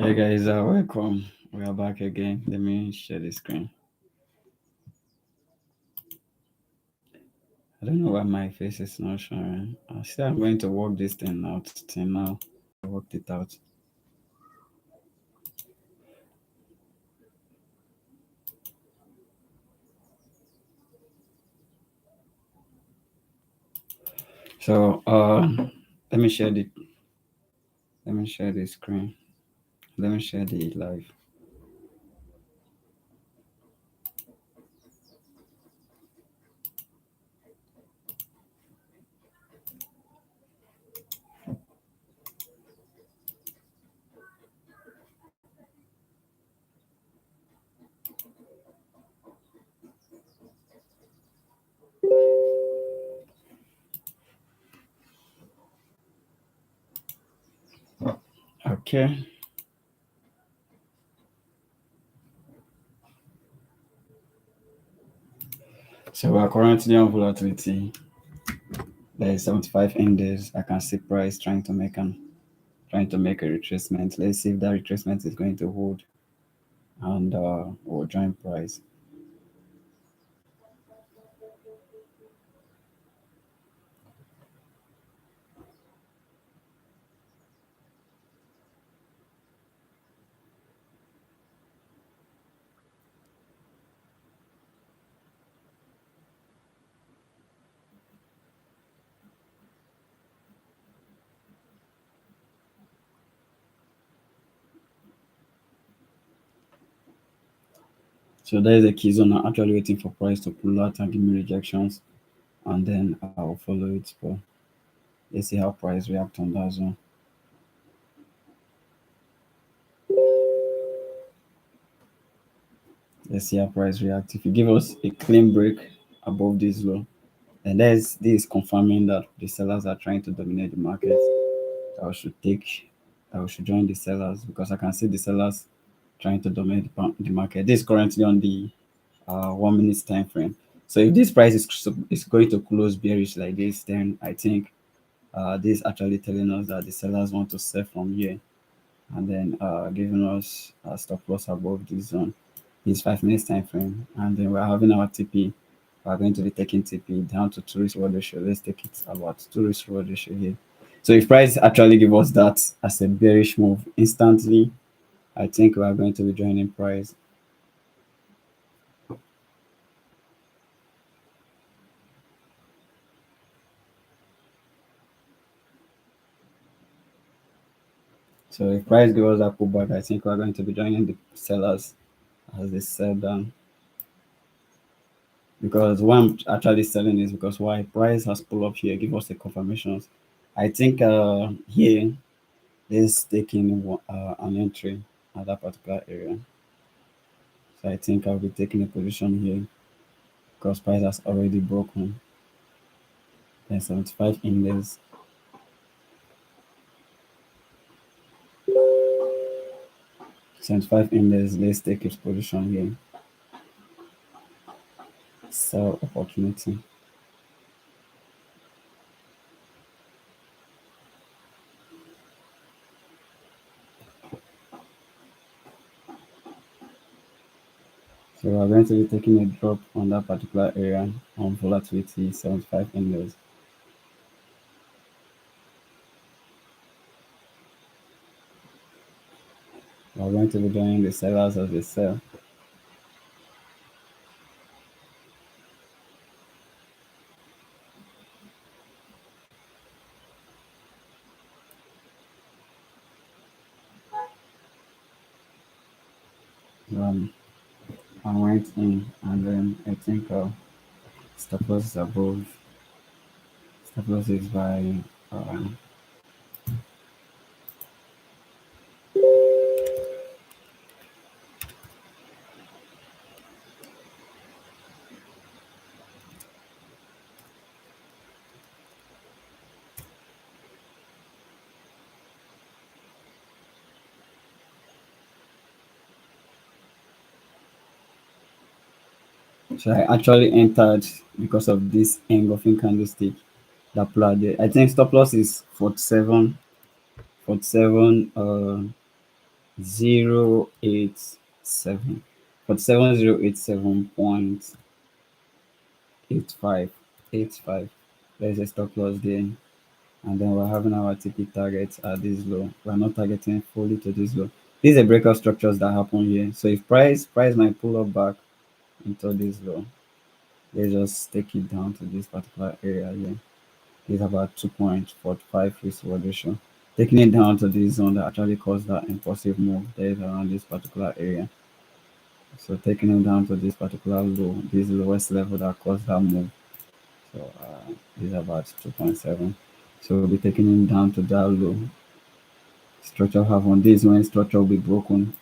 Hey guys, welcome. We are back again. Let me share the screen. I don't know why my face is not showing. I still I'm going to work this thing out till now. I worked it out. So let me share the let me share the screen. Let me share the live. Okay. So we are currently on volatility. There is 75 index. I can see price trying to make a retracement. Let's see if that retracement is going to hold and we'll join price. So there is a key zone. I'm actually waiting for price to pull out and give me rejections, and then I'll follow it. But let's see how price react on that zone. Let's see how price react. If you give us a clean break above this low, and this is confirming that the sellers are trying to dominate the market. I should take, I should join the sellers because I can see the sellers trying to dominate the market. This is currently on the 1 minute time frame. So if this price is going to close bearish like this, then I think this is actually telling us that the sellers want to sell from here, and then giving us a stop loss above this zone, this 5 minutes time frame, and then we're having our TP. We're going to be taking TP down to 2 risk reward ratio. Let's take it about 2 risk reward ratio here. So if price actually give us that as a bearish move instantly, I think we are going to be joining price. So if price gives us that pullback, I think we're going to be joining the sellers as they sell down. Because why I'm actually selling is because why price has pulled up here, give us the confirmations. I think here this taking an entry at that particular area. So I think I'll be taking a position here because price has already broken. Then 75 index, 75 index. Let's take its position here. Sell opportunity. So we're going to be taking a drop on that particular area on volatility 75 index. We're going to be joining the sellers as they sell. Um, I went in and then I think stop loss is above. Stop loss is by um, so I actually entered because of this engulfing candlestick that plot there. I think stop loss is 47, 47, 087 47,087.85. There's a stop loss there. And then we're having our TP targets at this low. We're not targeting fully to this low. These are breakout structures that happen here. So if price might pull up back into this low, let's just take it down to this particular area here. It's about 2.45 risk reward ratio. Taking it down to this zone that actually caused that impulsive move there is around this particular area. So taking it down to this particular low, this lowest level that caused that move. So is about 2.7. So we'll be taking it down to that low. Structure have on this when structure will be broken,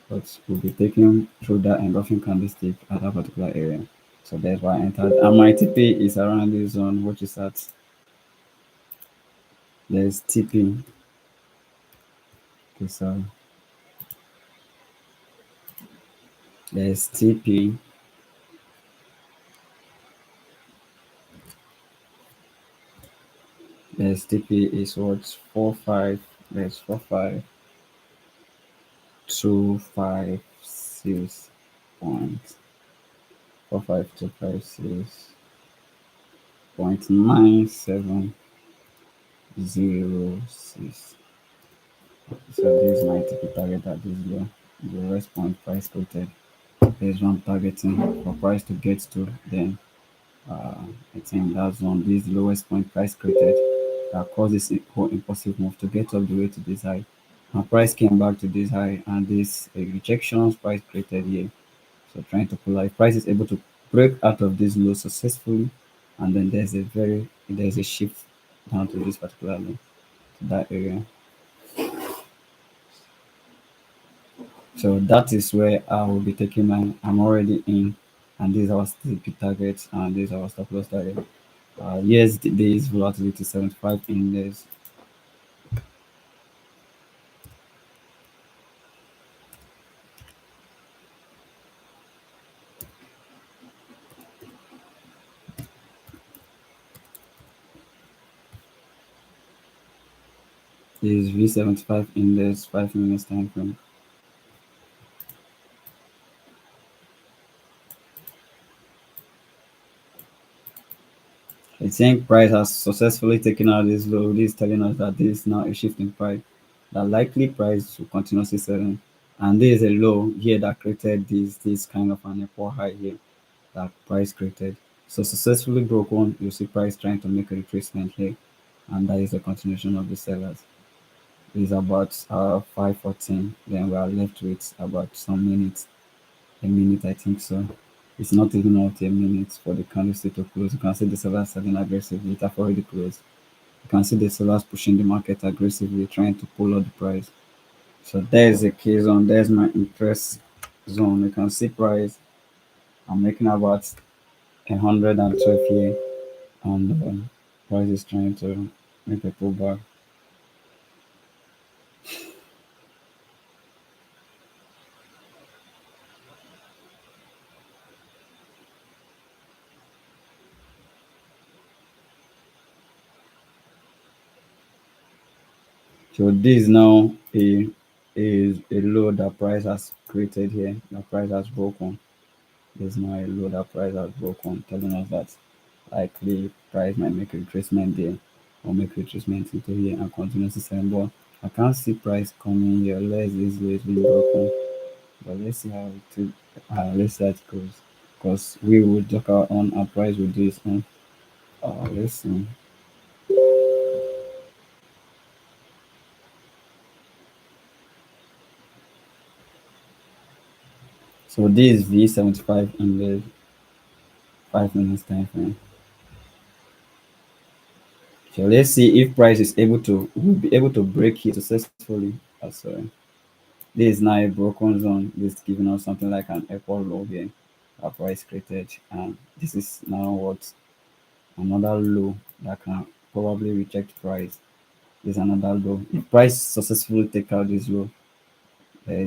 but we'll be taking through that engulfing candlestick at that particular area. So that's why I entered. And my TP is around this zone, which is at there's TP. Okay, so there's TP. There's TP is what 45. There's 45256 point 45256.9706. So this is my TP target at this low. The rest point price quoted. There's one targeting for price to get to. Then I think that's one this lowest point price created that causes a whole impulsive move to get up the way to this high. And price came back to this high and this rejections price created here. So trying to pull out. If price is able to break out of this low successfully, and then there's a shift down to this particular low, to that area. So that is where I will be taking my. I'm already in, and these are our TP targets, and these are our stop loss target. Yes, there is volatility 75 in this. There is V75 in this 5 minutes time frame. I think price has successfully taken out this low. This is telling us that this is now a shift in price. That likely price will continuously selling. And there is a low here that created this kind of an equal high here that price created. So successfully broken, you see price trying to make a retracement here. And that is the continuation of the sellers. It's about 5:14. Then we are left with about some minutes. A minute, I think so. It's not even out a minute for the candlestick to close. You can see the sellers selling aggressively. It have already closed. You can see the sellers pushing the market aggressively, trying to pull out the price. So there's a key zone. There's my interest zone. You can see price. I'm making about 112 here, and price is trying to make a pullback. So this now is a low that price has created here. The price has broken. There's now a low that price has broken, telling us that likely price might make a retracement there or make retracement into here and continue to sell. But I can't see price coming here unless this low is being broken. But let's see how let's see how it goes. Because we will talk our own our price with this on. Let's see. So this is V75 in the 5 minutes time frame. So let's see if price is able to will be able to break it successfully. Sorry. This is now a broken zone. This is giving us something like an equal low here. Our price created, and this is now what another low that can probably reject price. This is another low. If price successfully take out this low, I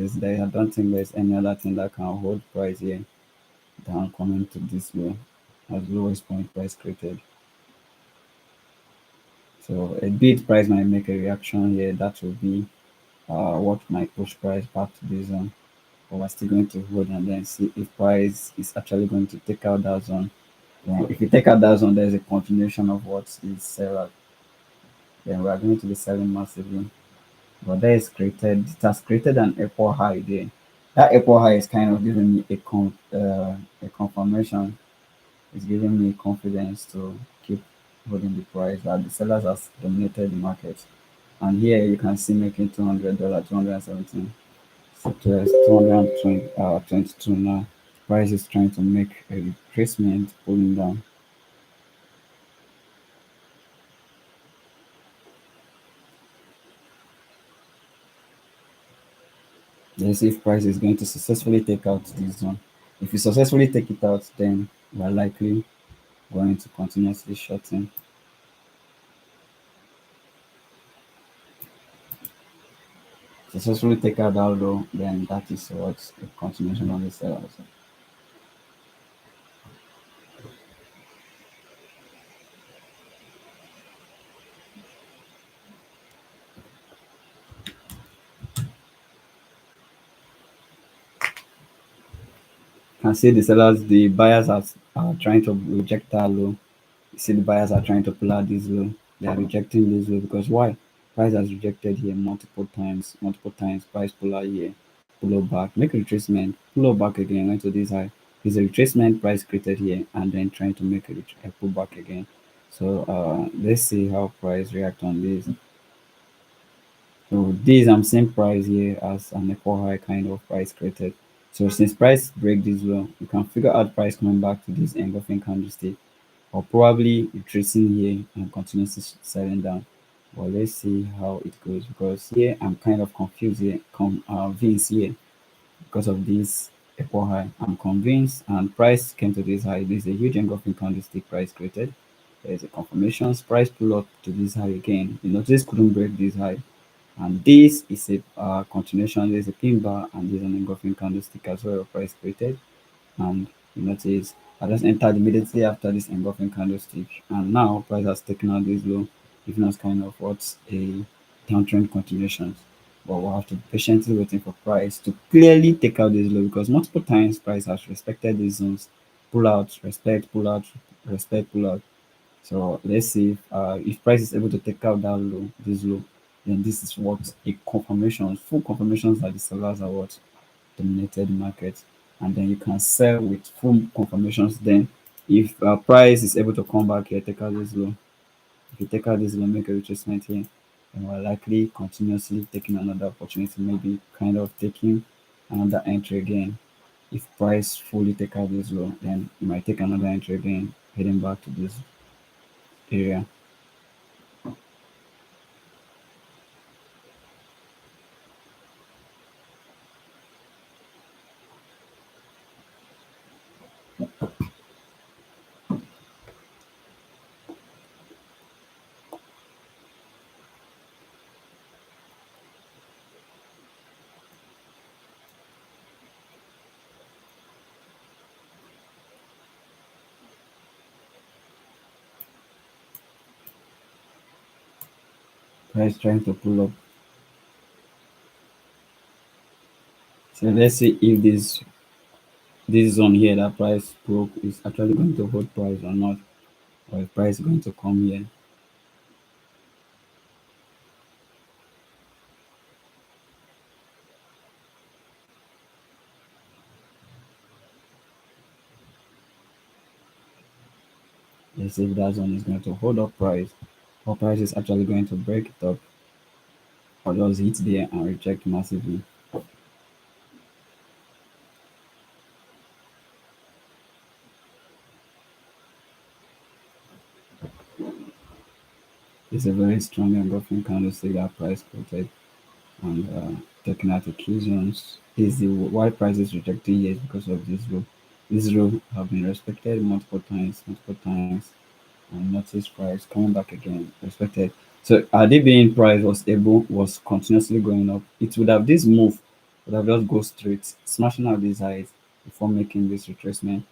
don't think there's any other thing that can hold price here down coming to this low as lowest point price created. So a bid price might make a reaction here. That will be what might push price back to this zone, but we're still going to hold and then see if price is actually going to take out that zone. If you take out that zone, there's a continuation of what is sell at, then we are going to be selling massively. But there is created, it has created an April high there. That April high is kind of giving me a confirmation. It's giving me confidence to keep holding the price that the sellers has dominated the market. And here you can see making $200, 217. So there's 220, 22 now. Price is trying to make a retracement, pulling down. Let's see if price is going to successfully take out this one. If you successfully take it out, then we're likely going to continuously shorten. Successfully take out that low, then that is what a continuation on the sell also. Can see the sellers, the buyers are trying to reject that low. You see the buyers are trying to pull out this low. They are rejecting this low because why? Price has rejected here multiple times. Price pull out here, pull up back, make retracement, pull up back again, went to this high. It's a retracement price created here and then trying to make a pull back again. So let's see how price react on this. So this I'm seeing price here as an equal high kind of price created. So since price break this low, you can figure out price coming back to this engulfing candlestick or probably retracing here and continuously selling down. But let's see how it goes because here I'm kind of confused here, convinced here because of this equal high. I'm convinced and price came to this high. This is a huge engulfing candlestick price created. There's a confirmation. Price pull up to this high again. You notice couldn't break this high and this is a continuation. There's a pin bar and there's an engulfing candlestick as well. Price created, and you notice I just entered immediately after this engulfing candlestick, and now price has taken out this low, giving us kind of what's a downtrend continuation. But we'll have to be patiently waiting for price to clearly take out this low because multiple times price has respected these zones, pull out, respect, pull out, respect, pull out. So let's see if price is able to take out that low, this low, then this is what a confirmation, full confirmations that the sellers are what dominated the market, and then you can sell with full confirmations. Then, if price is able to come back here, take out this low. If you take out this low, make a retracement here, then we're likely continuously taking another opportunity, maybe kind of taking another entry again. If price fully take out this low, then you might take another entry again, heading back to this area. Price trying to pull up. So let's see if this zone here that price broke is actually going to hold price or not, or if price is going to come here. Let's see if that zone is going to hold up price, or price is actually going to break it up, or just hit there and reject massively. It's a very strong engulfing candlestick that price quoted and taking out the key zones. Is the why price is rejecting here is because of this rule. This rule have been respected multiple times, and notice price coming back again, respected. So had it being price was continuously going up, it would have this move would have just go straight, smashing out these highs before making this retracement.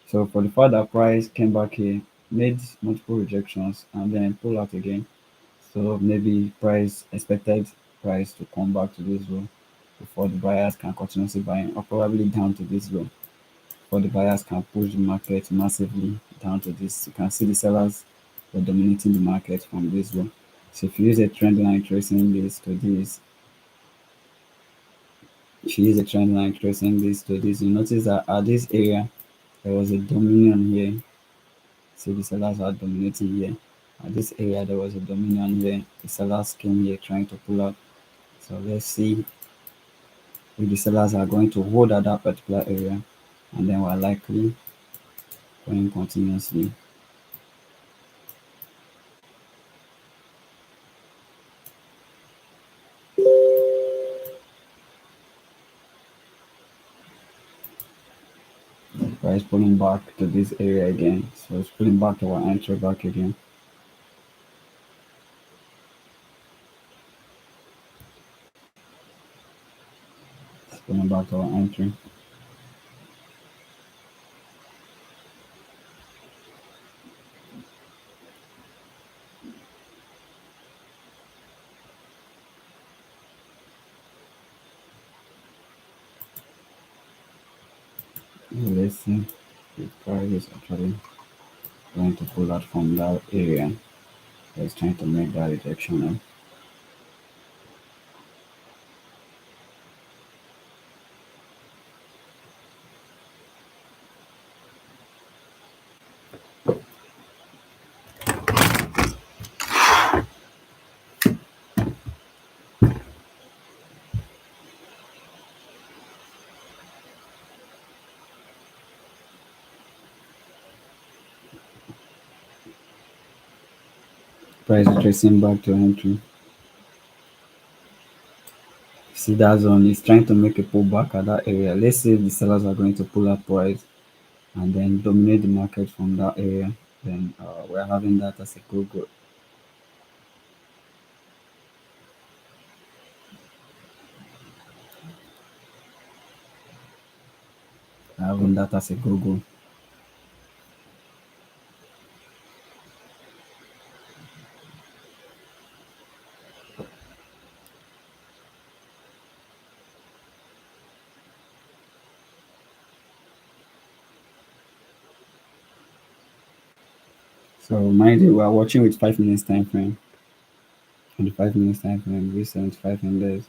So for the fact that price came back here, made multiple rejections and then pull out again. So maybe price expected price to come back to this low before the buyers can continuously buy, or probably down to this low before the buyers can push the market massively down to this. You can see the sellers were dominating the market from this low. So if you use a trend line tracing this to this, if you use a trend line tracing this to this, you notice that at this area there was a dominion here. So the sellers are dominating here. At this area there was a dominion here. The sellers came here trying to pull out. So let's see if the sellers are going to hold at that particular area, and then we're likely going continuously. Price pulling back to this area again. So it's pulling back to our entry back again. It's pulling back to our entry. Let's see if price is actually going to pull out from that area. It's trying to make that rejection now. Price retracing back to entry. See that zone is trying to make a pullback at that area. Let's say the sellers are going to pull out price and then dominate the market from that area. Then we're having that as a good go. Having that as a good go. So mind you, we are watching with 5 minutes time frame. On the 5 minutes time frame, we 75 index.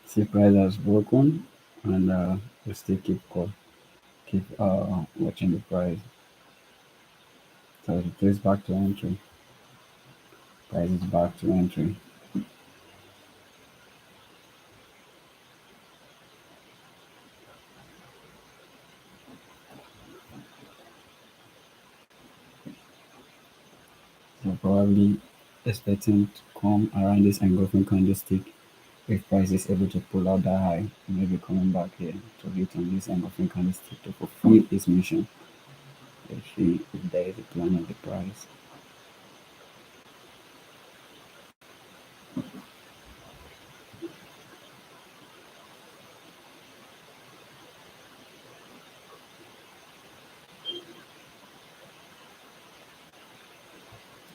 See price has broken, and we still keep watching the price. So it plays back to entry. Price is back to entry. So probably expecting to come around this engulfing candlestick. If price is able to pull out that high, maybe coming back here to hit on this engulfing candlestick to fulfill its mission. Let's see if there is a plan of the price.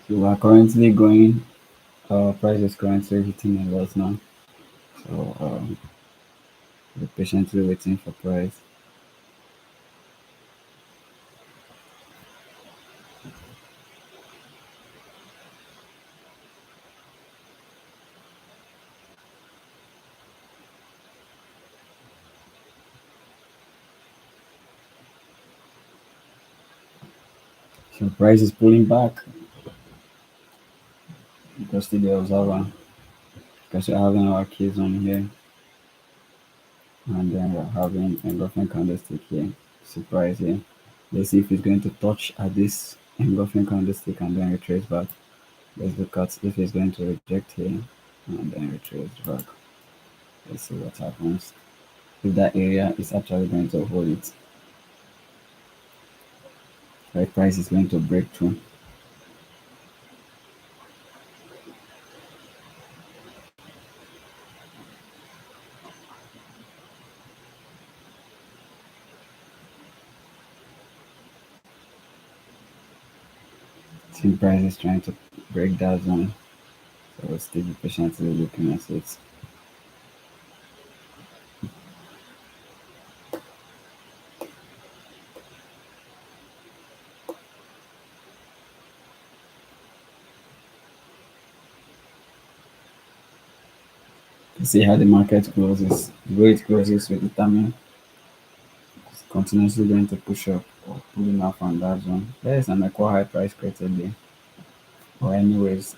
So we are currently going, price is currently hitting a loss now. So we're patiently waiting for price. So price is pulling back because still the observer, because we're having our keys on here, and then we're having engulfing candlestick here. Surprise here. Let's see if it's going to touch at this engulfing candlestick and then retrace back. Let's look at if it's going to reject here and then retrace back. Let's see what happens. if that area is actually going to hold it, right? Price is going to break through. See, price is trying to break that zone. So we'll still be patiently looking at it. To see how the market closes. The way it closes will determine if it's continuously going to push up or pulling off on that zone. There is an equal high price created there. Or anyways,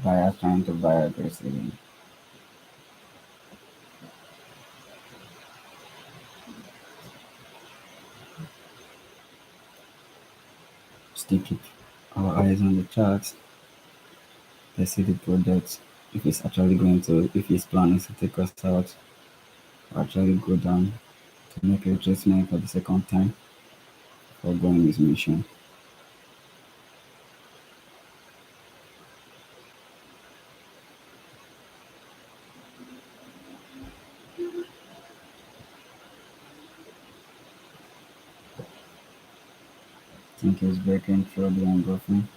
buyers trying to buy aggressively. Still keep our eyes on the charts. Let's see the product. If it's actually going to, if it's planning to take us out, or actually go down to make a retracement for the second time for going his mission. I think he's breaking through the engulfing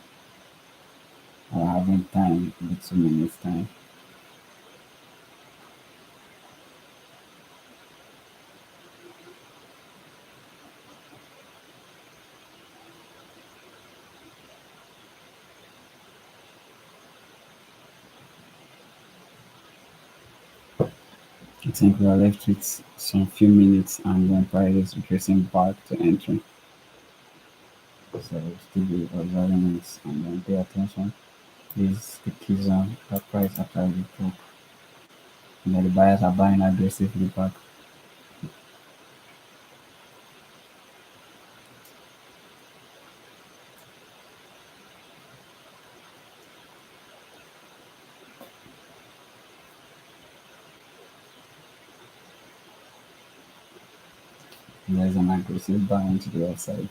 or having time, with 2 minutes time. I think we are left with some few minutes and then price is retracing back to entry. So we'll still be observing it and then pay attention. This is the key zone that price actually broke. And then the buyers are buying aggressively back. And there's an aggressive buy into the upside.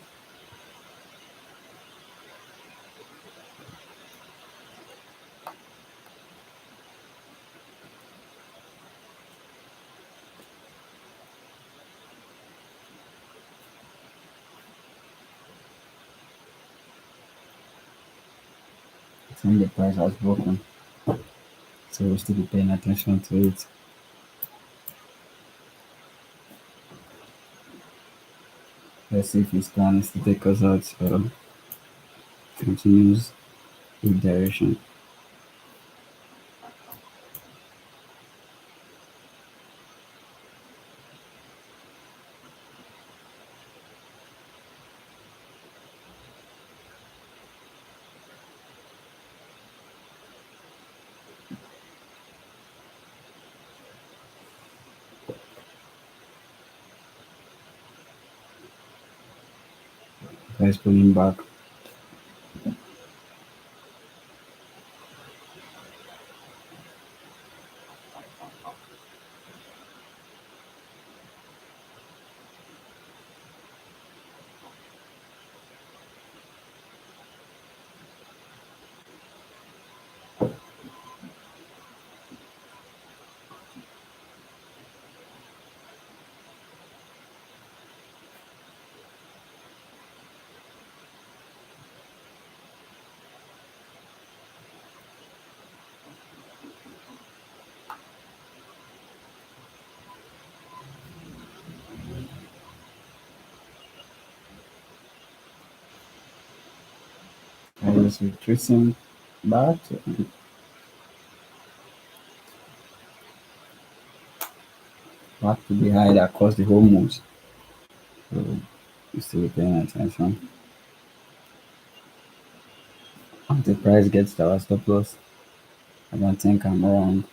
I think the price has broken. So we'll still be paying attention to it. Let's see if his plan is to take us out or continues in direction. Price pulling back. Price is retracing back back to the high that caused the whole move. So you still paying attention. Until price gets to our stop loss. I don't think I'm wrong.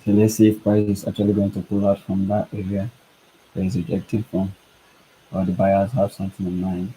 So let's see if price is actually going to pull out from that area where it's rejecting from, or the buyers have something in mind.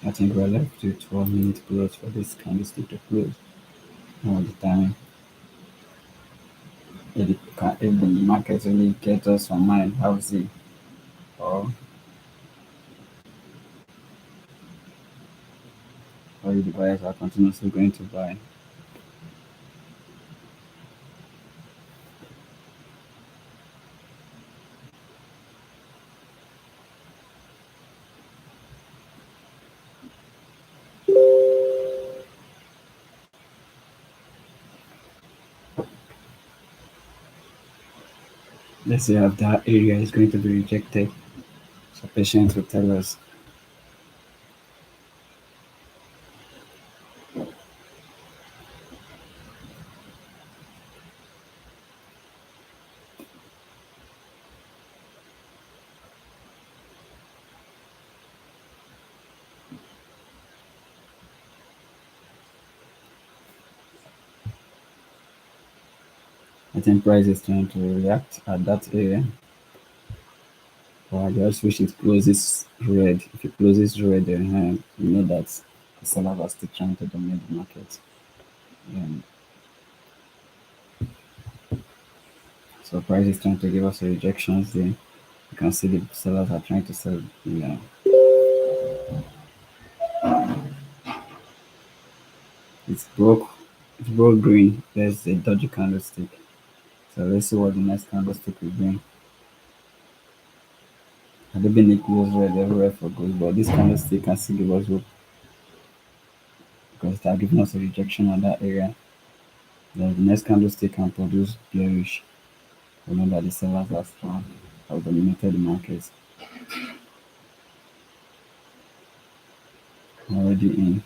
I think we're left with 1 minute close for this candlestick to close. All the time. If the market really gets us on mind, how is it? Or, or if the buyers are continuously going to buy. Let's say if that area is going to be rejected. So patience will tell us. I think price is trying to react at that area. But I just wish it closes red. If it closes red, then you know that the sellers are still trying to dominate the market. Um, so price is trying to give us a rejections there. You can see the sellers are trying to sell. It's broke. It's broke green. There's a dodgy candlestick. So let's see what the next candlestick will bring. I don't been it close red everywhere for good, but this candlestick can still give us hope because they are giving us a rejection on that area. Then the next candlestick can produce bearish. Remember the sellers are strong, have dominated the market. Already in.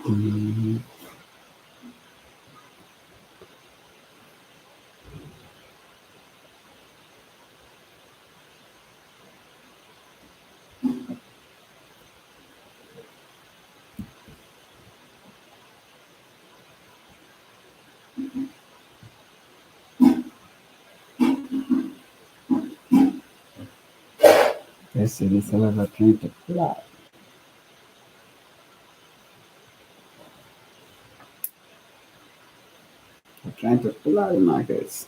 Mhm. Let's see the sellers are trying to fly. They're trying to fly the markets.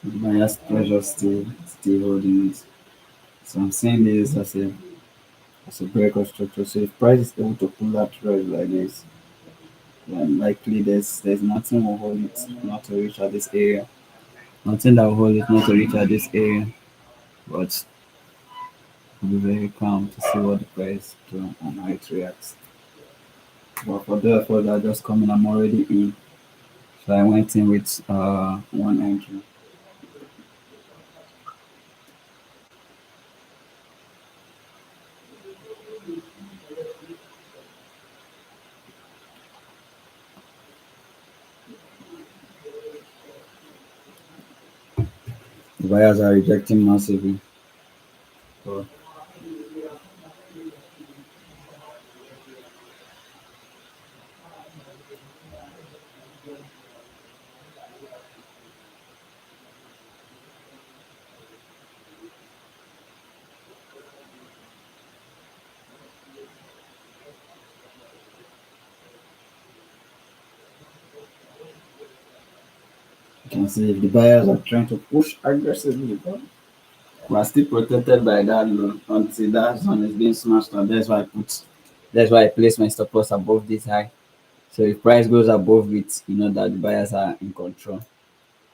The buyer's pressure still holding it. So I'm saying this as a break of structure. So if price is able to pull that red like this, then likely there's nothing will hold it not to reach at this area. Nothing that will hold it not to reach at this area. But be very calm to see what the price do and how it reacts. But for that just coming, I'm already in. So I went in with one entry. The buyers are rejecting massively. So you can see if the buyers are trying to push aggressively, but we are still protected by that loan until that zone is being smashed out. That's why I place my stop loss above this high. So if price goes above it, you know that the buyers are in control.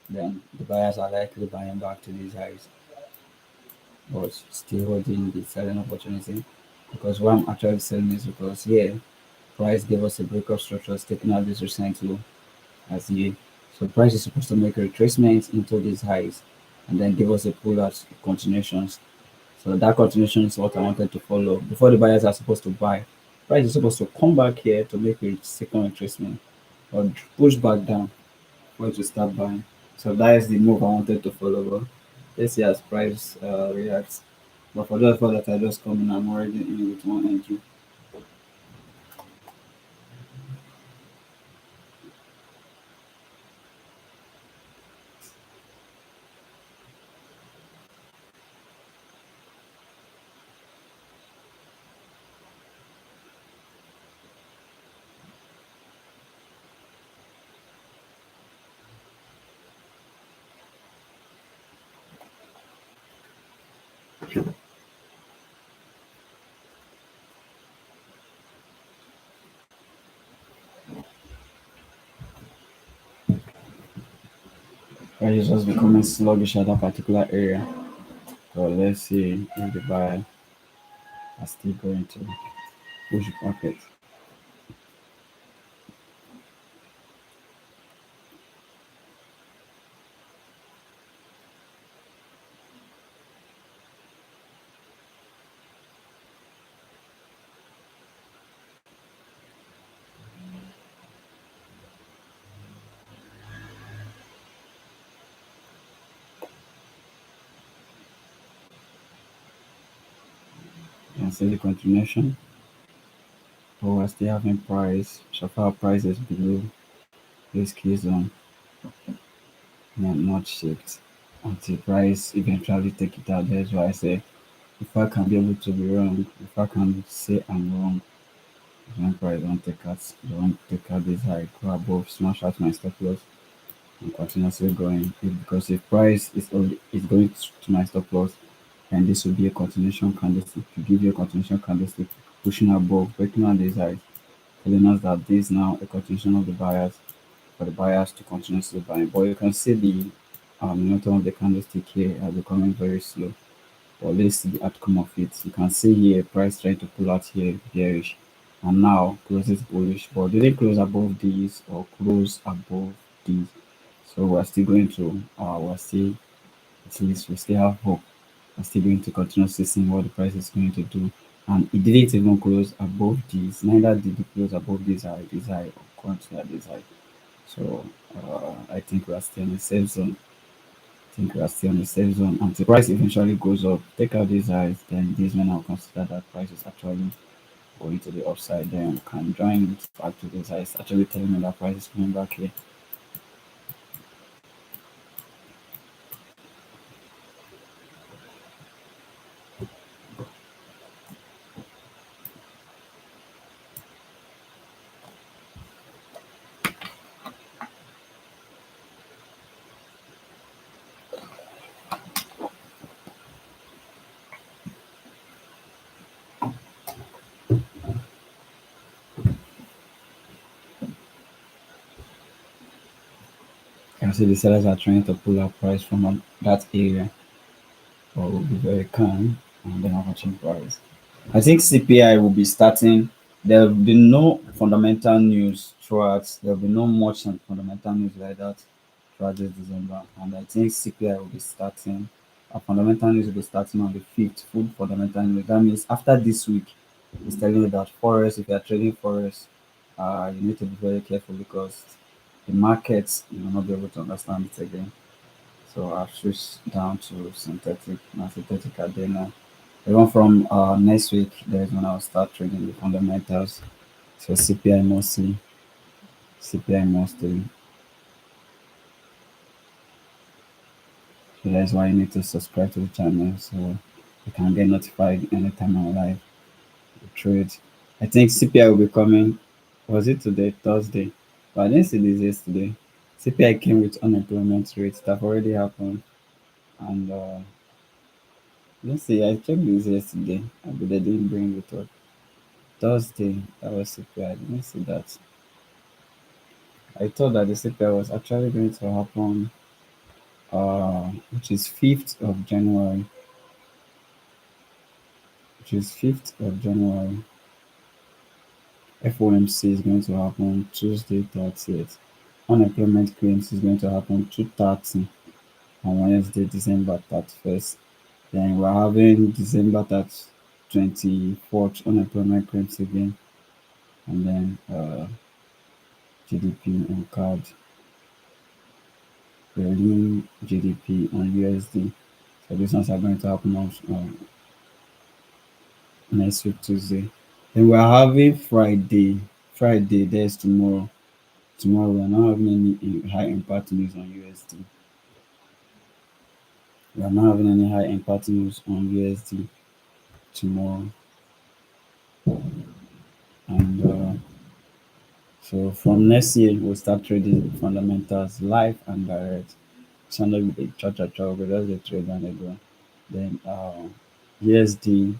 Then the buyers are likely buying back to these highs, but still holding the selling opportunity. Because why I'm actually selling is because here price gave us a breakup structure taking out this recent low as a so price is supposed to make a retracement into these highs and then give us a pull out continuations. So that continuation is what I wanted to follow. Before the buyers are supposed to buy, price is supposed to come back here to make a second retracement or push back down for it to start buying. So that is the move I wanted to follow. But let's see as price reacts. But for those for that I just come in, I'm already in with one entry. Price is just becoming sluggish at that particular area. So let's see if the buyer are still going to push market. You can see the continuation. But we're still having price. So far prices below this key zone not shift until price eventually take it out. That's why I say if I can be able to be wrong, if I can say I'm wrong, when price don't take out this high, go above, smash out my stop loss and continuously going. Because if price is going to my stop loss, then this will be a continuation candlestick to give you a continuation candlestick pushing above, breaking out this high, telling us that this is now a continuation of the buyers for the buyers to continuously buy. But you can see the momentum of the candlestick here are becoming very slow. But let's see the outcome of it. You can see here price trying to pull out here bearish and now closes bullish, but didn't close above these or close above these. So we're still going to we're still at least we still have hope. We're still going to continuously see what the price is going to do. And it didn't even close above these, neither did it close above this high or currently at this high. So I think we are still in the safe zone. I think we are still in the safe zone until price eventually goes up. Take out these highs, then this may now consider that price is actually going to the upside. Then we can join it back to this highs. Actually telling me that price is coming back here. You can see the sellers are trying to pull out price from that area, but we'll be very calm and then watching price. I think CPI will be starting. There will be no fundamental news throughout. There will be no much fundamental news like that throughout this December. And I think CPI will be starting. Fundamental news will be starting on the 5th. Full fundamental news. That means after this week, it's telling you that Forex, if you are trading Forex, you need to be very careful because the markets you will not be able to understand it again. So I've switched down to synthetic, not synthetic adeno. Even from next week, there's when I'll start trading the fundamentals. So CPI mostly, CPI mostly. So that's why you need to subscribe to the channel so you can get notified anytime I'm live trade. I think CPI will be coming. Was it today? Thursday. But I didn't see this yesterday. CPI came with unemployment rates that have already happened. And let's see, I checked this yesterday, but they didn't bring it up. Thursday, that was CPI. I didn't see that. I thought that the CPI was actually going to happen, which is 5th of January, which is 5th of January. FOMC is going to happen Tuesday 30th. Unemployment claims is going to happen 2:30 on Wednesday, December 31st. Then we're having December 24th unemployment claims again, and then GDP on card, Berlin GDP on USD. So these ones are going to happen on next week Tuesday. Then we're having Friday. Friday, there's tomorrow. Tomorrow we're not having any high impact news on USD. We are not having any high impact news on USD tomorrow. And so from next year, we'll start trading fundamentals live and direct. Sunday with a cha we just the trade and they go. Then USD,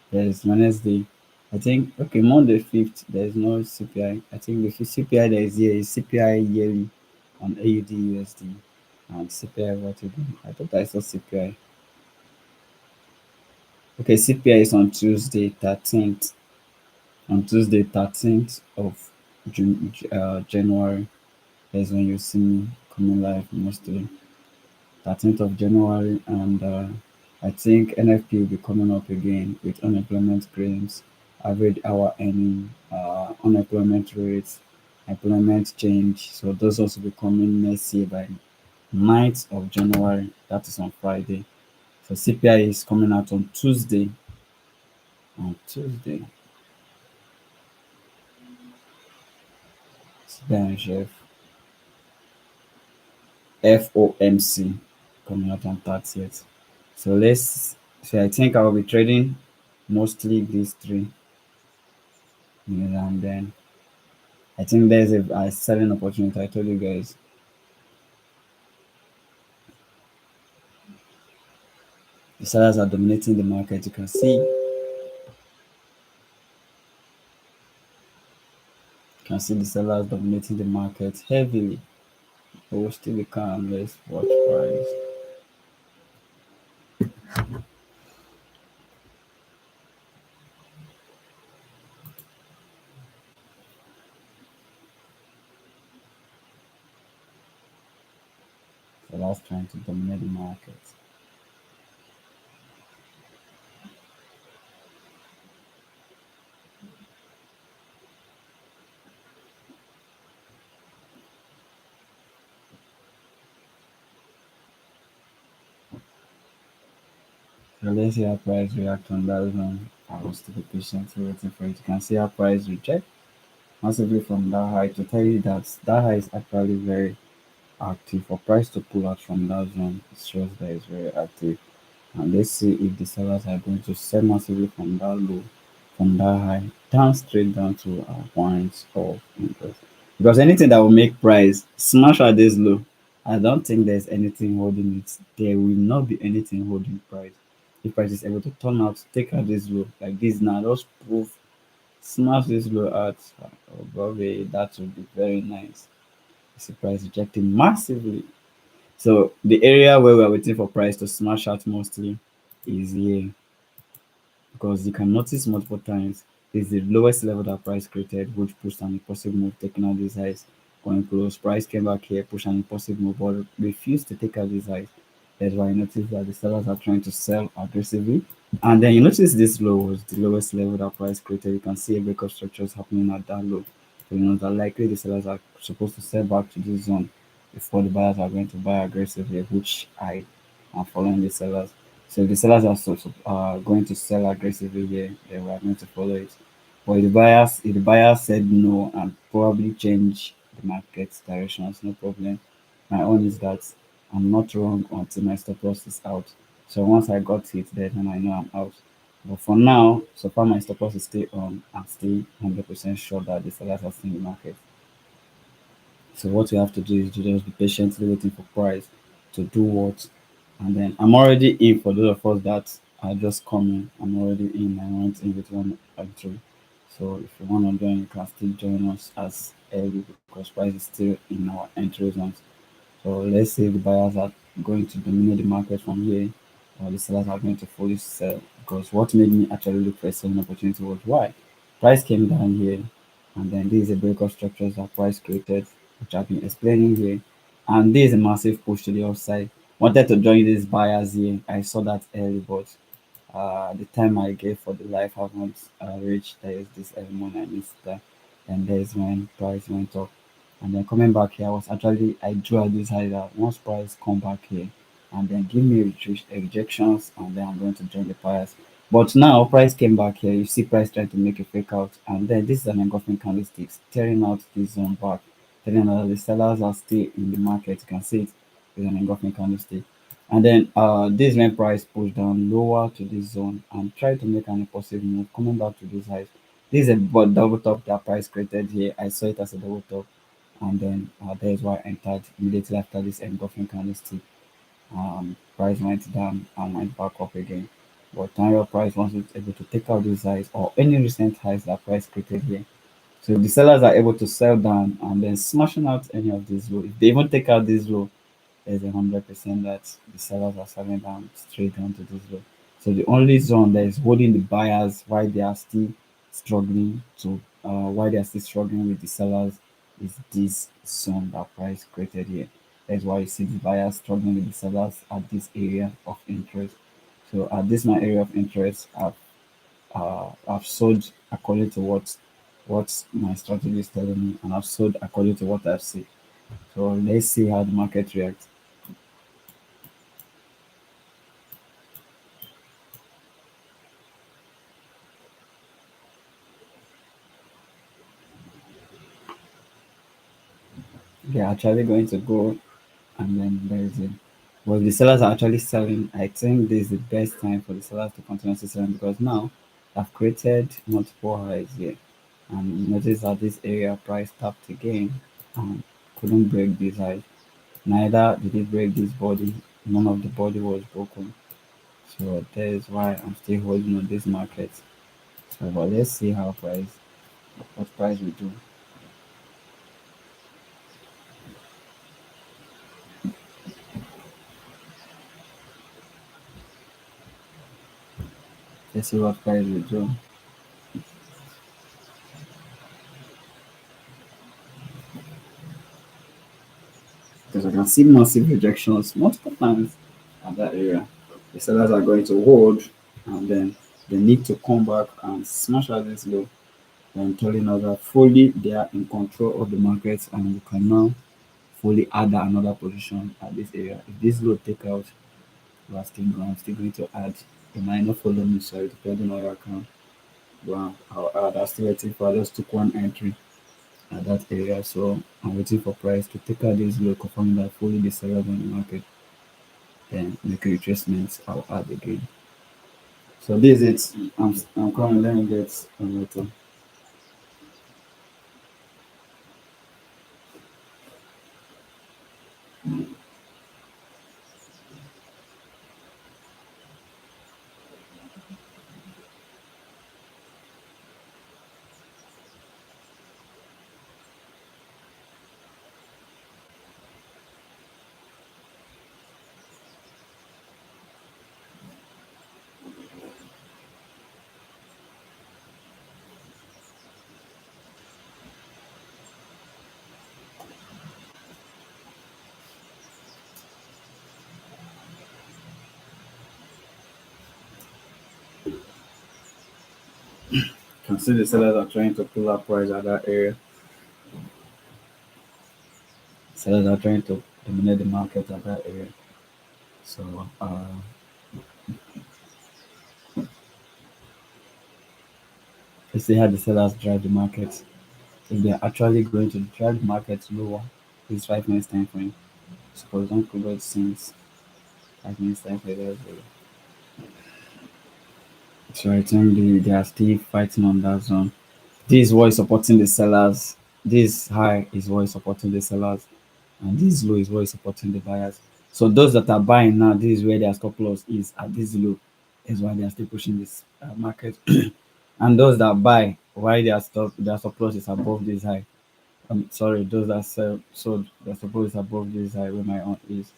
there's Wednesday. I think okay, Monday 5th, there's no CPI. I think the CPI there is here is CPI yearly on AUD USD and CPI what again? I thought I saw CPI. Okay, CPI is on Tuesday 13th. On Tuesday 13th of January. That's when you see me coming live mostly. 13th of January, and I think NFP will be coming up again with unemployment claims, average hour earning, unemployment rates, employment change. So those also be coming next year by 9th of January. That is on Friday. So CPI is coming out on Tuesday. On Tuesday, CPI and Chef FOMC coming out on 30th. So I think I will be trading mostly these three. Yeah, and then I think there's a selling opportunity. I told you guys. The sellers are dominating the market. You can see the sellers dominating the market heavily. But we still be calm. Let's watch price. Sellers trying to dominate the market. So let's see how price react on that zone. I will still be patiently waiting for it. You can see how price reject massively from that high to tell you that that high is actually very active. For price to pull out from that zone, it shows that it's very active. And let's see if the sellers are going to sell massively from that low, from that high, down straight down to points of interest. Because anything that will make price smash at this low, I don't think there's anything holding it. There will not be anything holding price. If price is able to turn out, take out this low like this now, just proof, smash this low out above it, that would be very nice. See price rejecting massively. So the area where we're waiting for price to smash out mostly is here, because you can notice multiple times is the lowest level that price created, which pushed an impossible move, taking out these highs, going close. Price came back here, pushed an impossible move, but refused to take out these highs. That's why you notice that the sellers are trying to sell aggressively. And then you notice this low was the lowest level that price created. You can see a breakup structures happening at that low. So you know that likely the sellers are supposed to sell back to this zone before the buyers are going to buy aggressively, which I am following the sellers. So if the sellers are going to sell aggressively here, then we are going to follow it. But if the buyers said no and probably change the market directions, no problem. My own is that I'm not wrong until my stop loss is out. So once I got it, then I know I'm out. But for now, so far my stop loss is still on. I'm still 100% sure that the sellers are still in the market. So what we have to do is to just be patiently waiting for price to do what, and then I'm already in. For those of us that are just coming, I'm already in. I went in with one entry. So if you want to join, you can still join us as early because price is still in our entry zones. So let's say the buyers are going to dominate the market from here, or the sellers are going to fully sell. Because what made me actually look for a selling opportunity was why price came down here, and then this is a breakout structures that price created, which I've been explaining here, and this is a massive push to the upside. Wanted to join these buyers here. I saw that early, but the time I gave for the life haven't reached. There is this element I missed there, and there's when price went up. And then coming back here, I drew at this high that once price come back here and then give me rejections, and then I'm going to join the buyers. But now price came back here. You see price trying to make a fake out, and then this is an engulfing candlestick tearing out this zone back, telling us that the sellers are still in the market. You can see it is an engulfing candlestick. And then this when price pushed down lower to this zone and tried to make an impulsive move, coming back to this highs. This is a double top that price created here. I saw it as a double top, and then that is why I entered immediately after this engulfing candlestick. Price went down and went back up again. But Tango price once it's able to take out these highs or any recent highs that price created here. So if the sellers are able to sell down and then smashing out any of these low, if they even take out this low, there's 100% that the sellers are selling down straight down to this low. So the only zone that is holding the buyers while they are still struggling with the sellers is this zone that price created here. That's why you see the buyers struggling with the sellers at this area of interest. So at this my area of interest, I've sold according to what my strategy is telling me, and I've sold according to what I've seen. So let's see how the market reacts. They're actually going to go, and then there is it. Well, the sellers are actually selling. I think this is the best time for the sellers to continue to selling because now I've created multiple highs here. And you notice that this area price tapped again and couldn't break this high. Neither did it break this body. None of the body was broken. So that is why I'm still holding on this market. So but let's see what price will do. Let's see what price will do. Because I can see massive rejections multiple times at that area. The sellers are going to hold, and then they need to come back and smash at this low, then telling us that fully they are in control of the market and we can now fully add another position at this area. If this low take out, we are still going, I'm still going to add. You might not follow me, sorry, depending on your account. But I'll add. I'm still waiting for, I just took one entry at that area. So I'm waiting for price to take out this low, confirming that fully the sellers on the market, then make a retracement. I'll add again. So this is it. I'm coming. Let me get a letter. You can see the sellers are trying to pull up price at that area. sellers are trying to dominate the market at that area. So let's see how the sellers drive the market. If they're actually going to drive the market lower, this 5 minutes time frame. Suppose don't cover since 5 minutes time frame. So I think they are still fighting on that zone. This is what is supporting the sellers. This high is what is supporting the sellers, and this low is what is supporting the buyers. So those that are buying now, this is where their stop loss is at this low. Is why they are still pushing this market. And those that buy, why their stop loss is above this high. Sorry, those that sell sold their stop loss is above this high where my own is.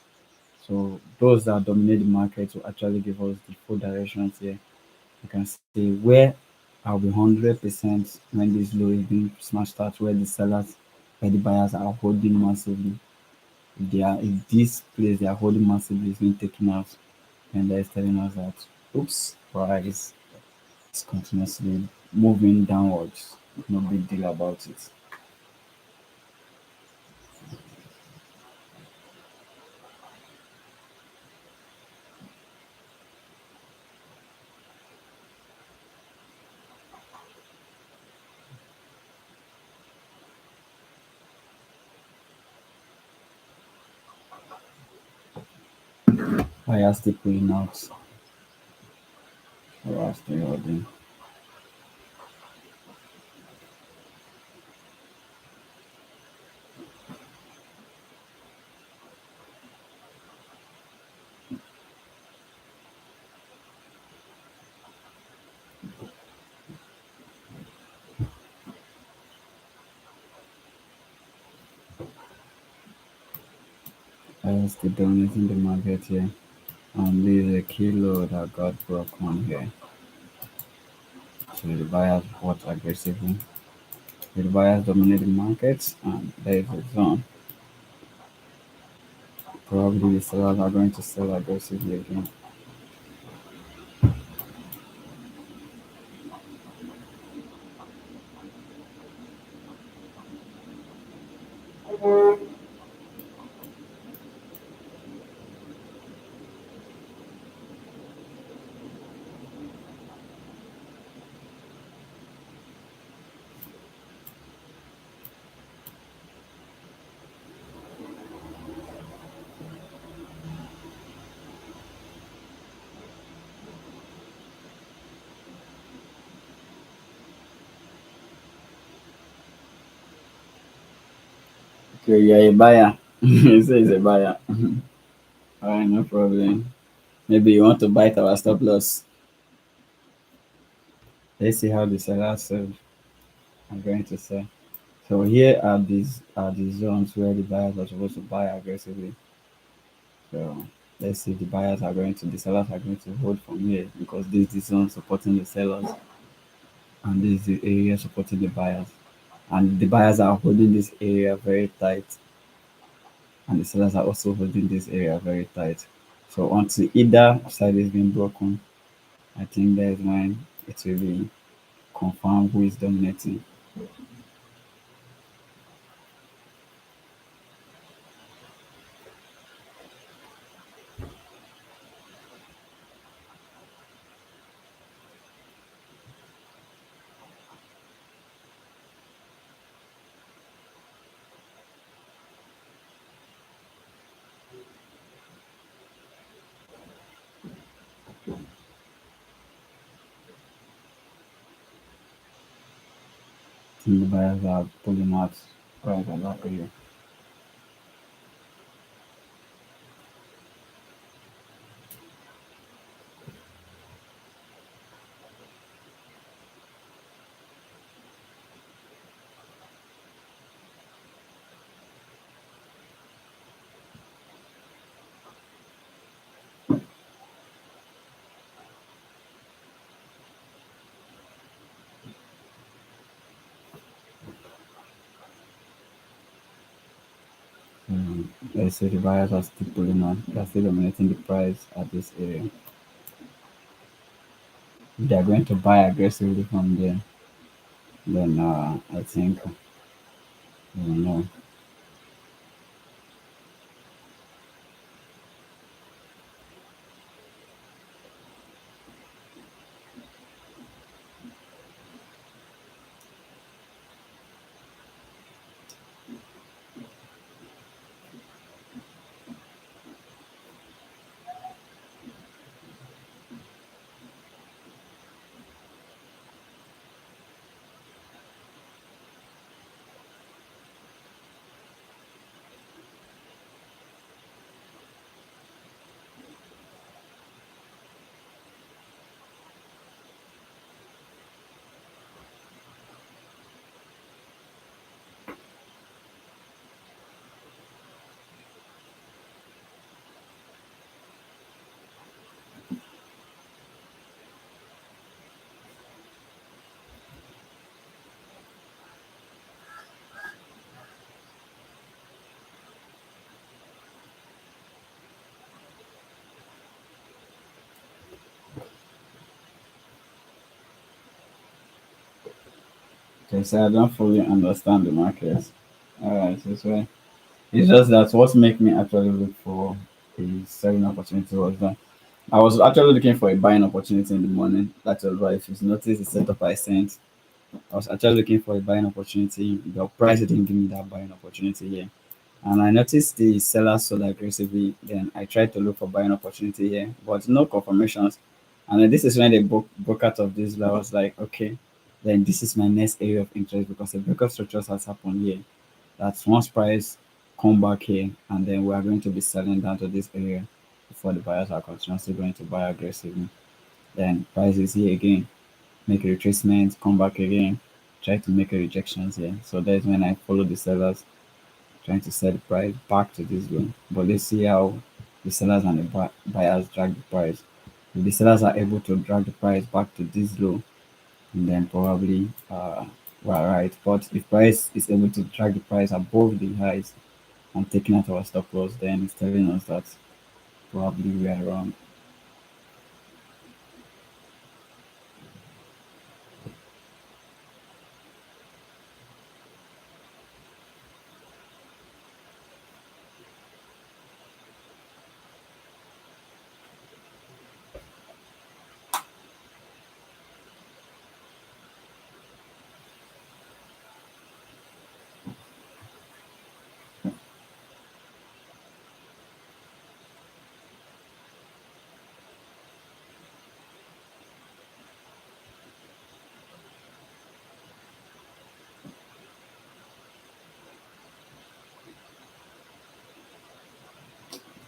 So those that dominate the market will actually give us the full directions here. You can see where I'll be 100% when this low is being smashed out, where the sellers, where the buyers are holding massively. If this place they are holding massively is being taken out, and they're telling us that, oops, price is continuously moving downwards. No big deal about it. Buyers still pulling out. Buyers still holding. Buyers still dominating the market here. And this is a kilo that got broken here. So the buyers bought aggressively. The buyers dominate the markets, and there is a zone. Probably the sellers are going to sell aggressively again. Okay, you're a buyer. You say it's a buyer. All right, no problem. Maybe you want to bite our stop loss. Let's see how the sellers sell. I'm going to sell. So here are the zones where the buyers are supposed to buy aggressively. So let's see if the buyers are going to the sellers are going to hold from here because this is the zone supporting the sellers and this is the area supporting the buyers. And the buyers are holding this area very tight, and the sellers are also holding this area very tight. So until either side is being broken, I think that is when it will be confirmed who is dominating. I think the buyers are pulling out right at that area. Let's say the buyers are still pulling on, they are still dominating the price at this area. If they are going to buy aggressively from there, then I think, I don't know. Okay, so I don't fully understand the market. All right, so it's just that what make me actually look for a selling opportunity was that I was actually looking for a buying opportunity in the morning. That was why, if you notice the setup I sent, I was actually looking for a buying opportunity. The price didn't give me that buying opportunity here. And I noticed the sellers sold aggressively. Then I tried to look for buying opportunity here, but no confirmations. And then this is when they broke out of this. I was like, okay, then this is my next area of interest because the breakup structures has happened here. That's once price come back here, and then we are going to be selling down to this area before the buyers are continuously going to buy aggressively. Then price is here again, make a retracement, come back again, try to make a rejections here. So that's when I follow the sellers trying to set the price back to this low. But let's see how the sellers and the buyers drag the price. If the sellers are able to drag the price back to this low, then probably we're right. But if price is able to drag the price above the highs and taking out our stop loss, then it's telling us that probably we are wrong.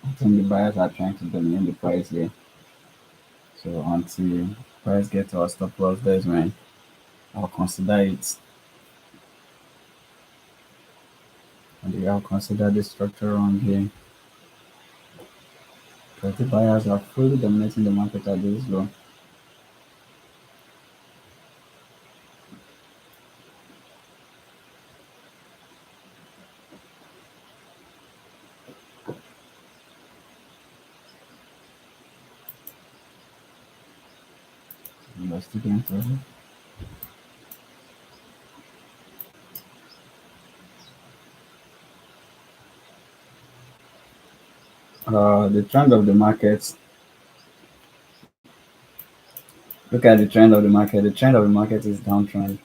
I think the buyers are trying to dominate the price here. So until price get to our stop loss, that's when I'll consider it. And I'll consider the structure wrong here because the buyers are fully dominating the market at this low. Investigate. The trend of the market. Look at the trend of the market. The trend of the market is downtrend.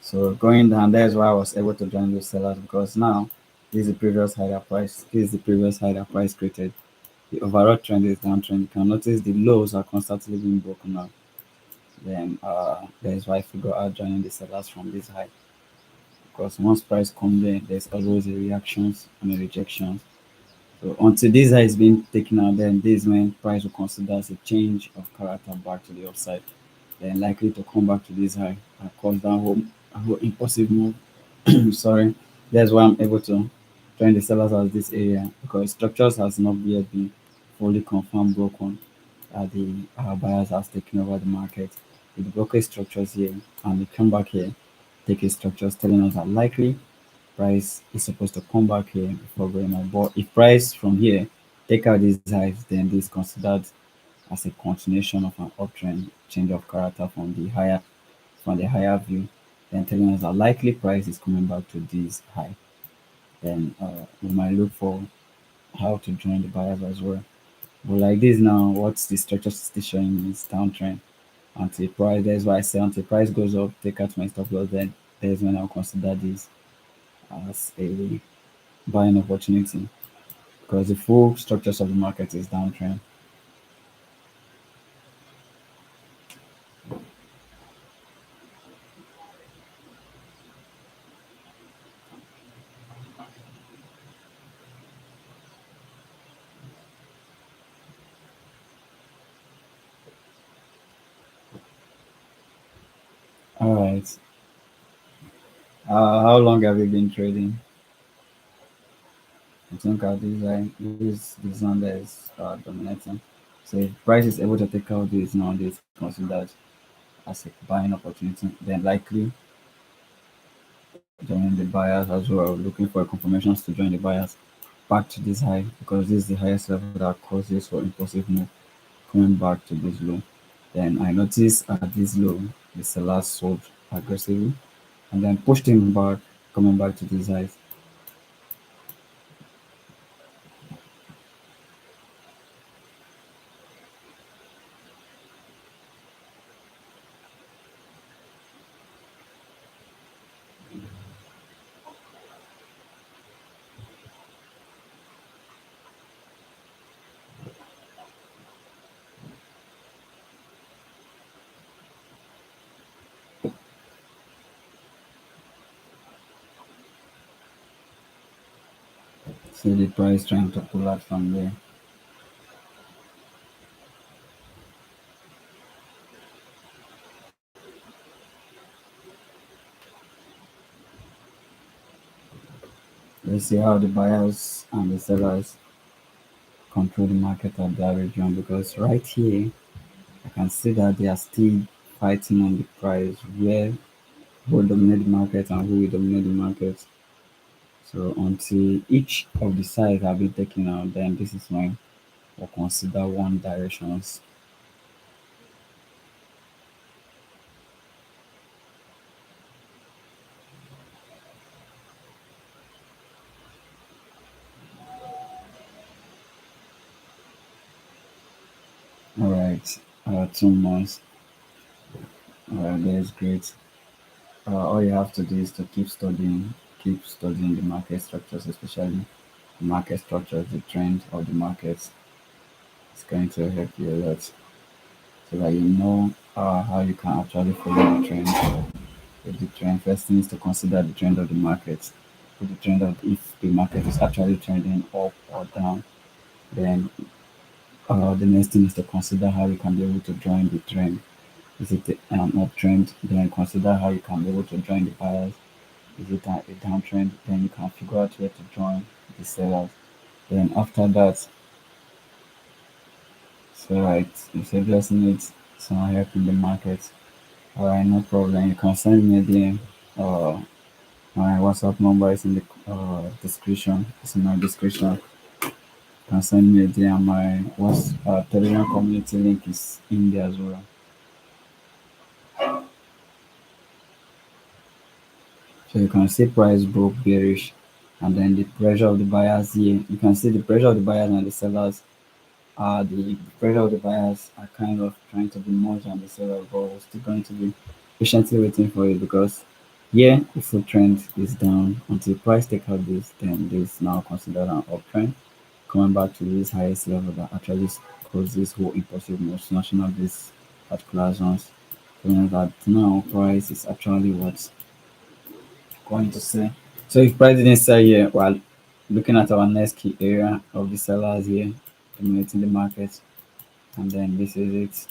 So going down, that's why I was able to join those sellers because now this is the previous higher price. This is the previous higher price created. The overall trend is downtrend. You can notice the lows are constantly being broken now. Then that is why I figure out joining the sellers from this high. Because once price comes in, there's always a reactions and a rejections. So until this high is being taken out, then this is when price will consider as a change of character back to the upside. Then likely to come back to this high and cause that whole impulsive move. Sorry. That's why I'm able to join the sellers at this area because structures has not yet been fully confirmed broken. The buyers has taken over the market. With the brokerage structures here and they come back here, take a structures telling us that likely price is supposed to come back here before going up. But if price from here take out these highs, then this is considered as a continuation of an uptrend, change of character from the higher view, then telling us that likely price is coming back to this high. Then we might look for how to join the buyers as well. But like this now, what's the structure still showing is downtrend until price. That's why I say until price goes up, take out my stop loss. Then there's when I'll consider this as a buying opportunity because the full structures of the market is downtrend. All right. How long have you been trading? I think this one that is dominating. So if price is able to take out this now, this considered as a buying opportunity, then likely joining the buyers as well, looking for confirmations to join the buyers back to this high because this is the highest level that causes for impulsive move coming back to this low. Then I noticed at this low, the sellers sold aggressively and then pushed him back, coming back to these highs. See the price trying to pull out from there. Let's see how the buyers and the sellers control the market at that region, because right here I can see that they are still fighting on the price, where who will dominate the market and who will dominate the market. So until each of the sides have been taken out, then this is when we'll consider one directions. All right, 2 months. That is great. All you have to do is to keep studying the market structures, especially the market structures, the trend of the markets. It's going to help you a lot, so that you know how you can actually follow the trend. With the trend, first thing is to consider the trend of the market. With the trend of, if the market is actually trending up or down, then the next thing is to consider how you can be able to join the trend. Is it an uptrend? Then consider how you can be able to join the buyers. Is it a downtrend? Then you can figure out where to join the sellers. Then after that, so right, you say just need some help in the market. Alright, no problem. You can send me a DM. Uh, my WhatsApp number is in the description. It's in my description. You can send me a DM. My Telegram community link is in there as well. So you can see price broke bearish, and then the pressure of the buyers here. You can see the pressure of the buyers and the sellers. The pressure of the buyers are kind of trying to be more than the sellers, but we're still going to be patiently waiting for it, because yeah, the full trend is down until price take out this. Then this is now considered an uptrend, coming back to this highest level that actually caused this whole impulsive move, smashing of this particular zones. Telling us that now price is actually what's going to say. So if price didn't sell here, well, looking at our next key area of the sellers here dominating the market, and then this is it.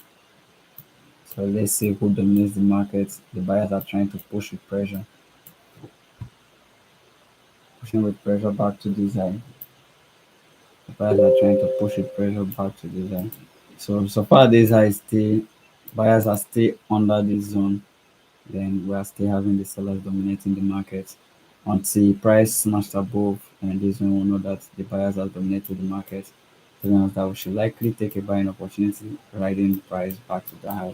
So let's see who dominates the market. The buyers are trying to push with pressure, pushing with pressure back to this high. The buyers are trying to push with pressure back to this high. So far this high is still, buyers are still under this zone. Then we are still having the sellers dominating the market until price smashed above, and this one will know that the buyers have dominated the market. Telling us that we should likely take a buying opportunity, riding price back to the high.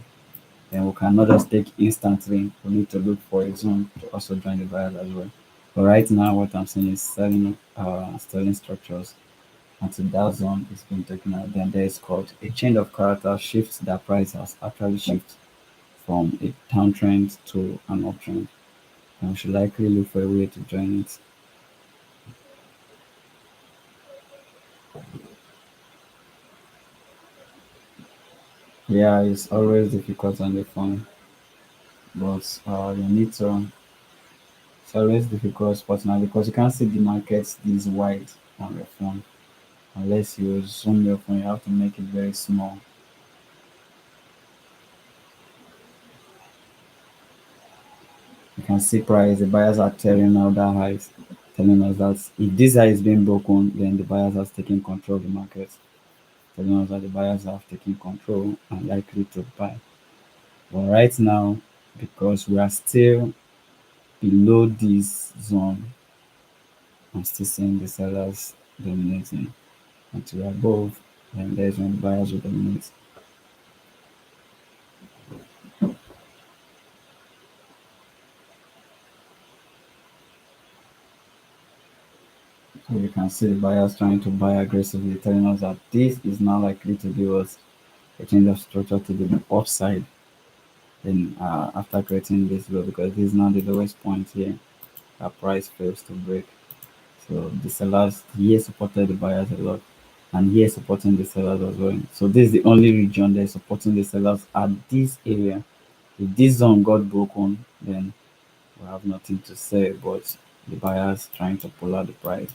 Then we cannot just take instantly. We need to look for a zone to also join the buyers as well. But right now, what I'm saying is selling structures until that zone is being taken out. Then there is called a change of character shift. That price has actually shifted from a downtrend to an uptrend. And we should likely look for a way to join it. Yeah, it's always difficult on the phone, but you need to. It's always difficult personally, because you can't see the market this wide on your phone. Unless you zoom your phone, you have to make it very small. You can see price. The buyers are tearing out that highs, telling us that if this high is being broken, then the buyers have taken control of the market. Telling us that the buyers have taken control and likely to buy. But right now, because we are still below this zone, I'm still seeing the sellers dominating. Until we're above, then there's when the buyers will dominate. We can see the buyers trying to buy aggressively, telling us that this is now likely to give us a change of structure to the upside. Then after creating this low, because this is now the lowest point here, our price fails to break. So the sellers here supported the buyers a lot, and here supporting the sellers as well. So this is the only region that's supporting the sellers at this area. If this zone got broken, then we have nothing to say. But the buyers trying to pull out the price.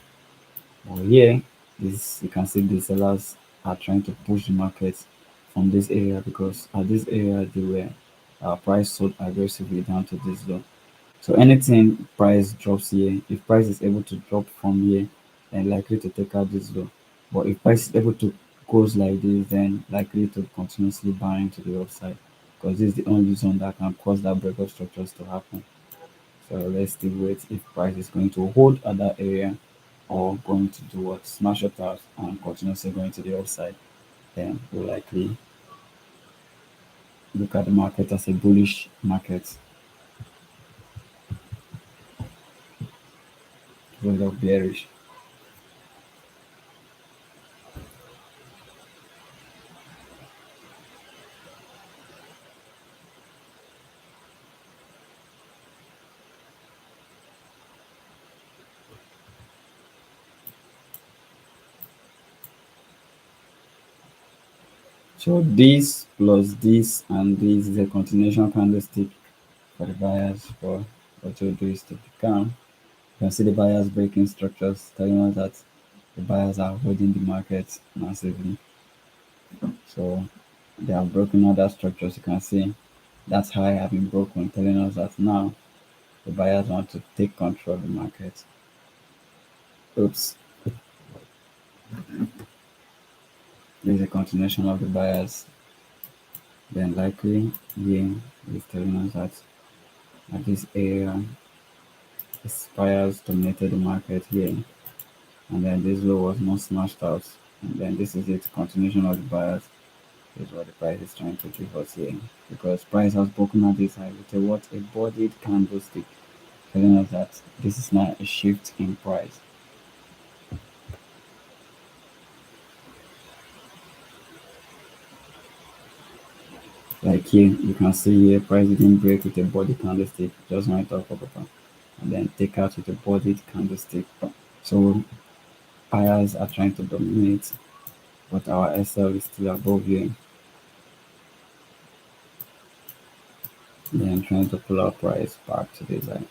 But here, this you can see the sellers are trying to push the market from this area because at this area they were price sold aggressively down to this low. So anything price drops here, if price is able to drop from here, then likely to take out this low. But if price is able to goes like this, then likely to continuously buying to the upside because this is the only zone that can cause that breakup structures to happen. So let's still wait if price is going to hold at that area or going to do what smash it out and continuously going to the upside. Then we'll likely look at the market as a bullish market instead of bearish. So this plus this and this is a continuation candlestick for the buyers. For what to do is to become. You can see the buyers breaking structures, telling us that the buyers are holding the market massively. So they have broken other structures. You can see that's high have been broken, telling us that now the buyers want to take control of the market. Oops, there's a continuation of the buyers. Then likely here is telling us that at this area, the buyers dominated the market here, and then this low was not smashed out. And then this is it, continuation of the buyers is what the price is trying to give us here. Because price has broken out this high with a what a bodied candlestick, telling us that this is now a shift in price. Like here, you can see here price didn't break with a body candlestick, just went up, and then take out with a bodied candlestick. So buyers are trying to dominate, but our SL is still above here. Then trying to pull our price back to this high.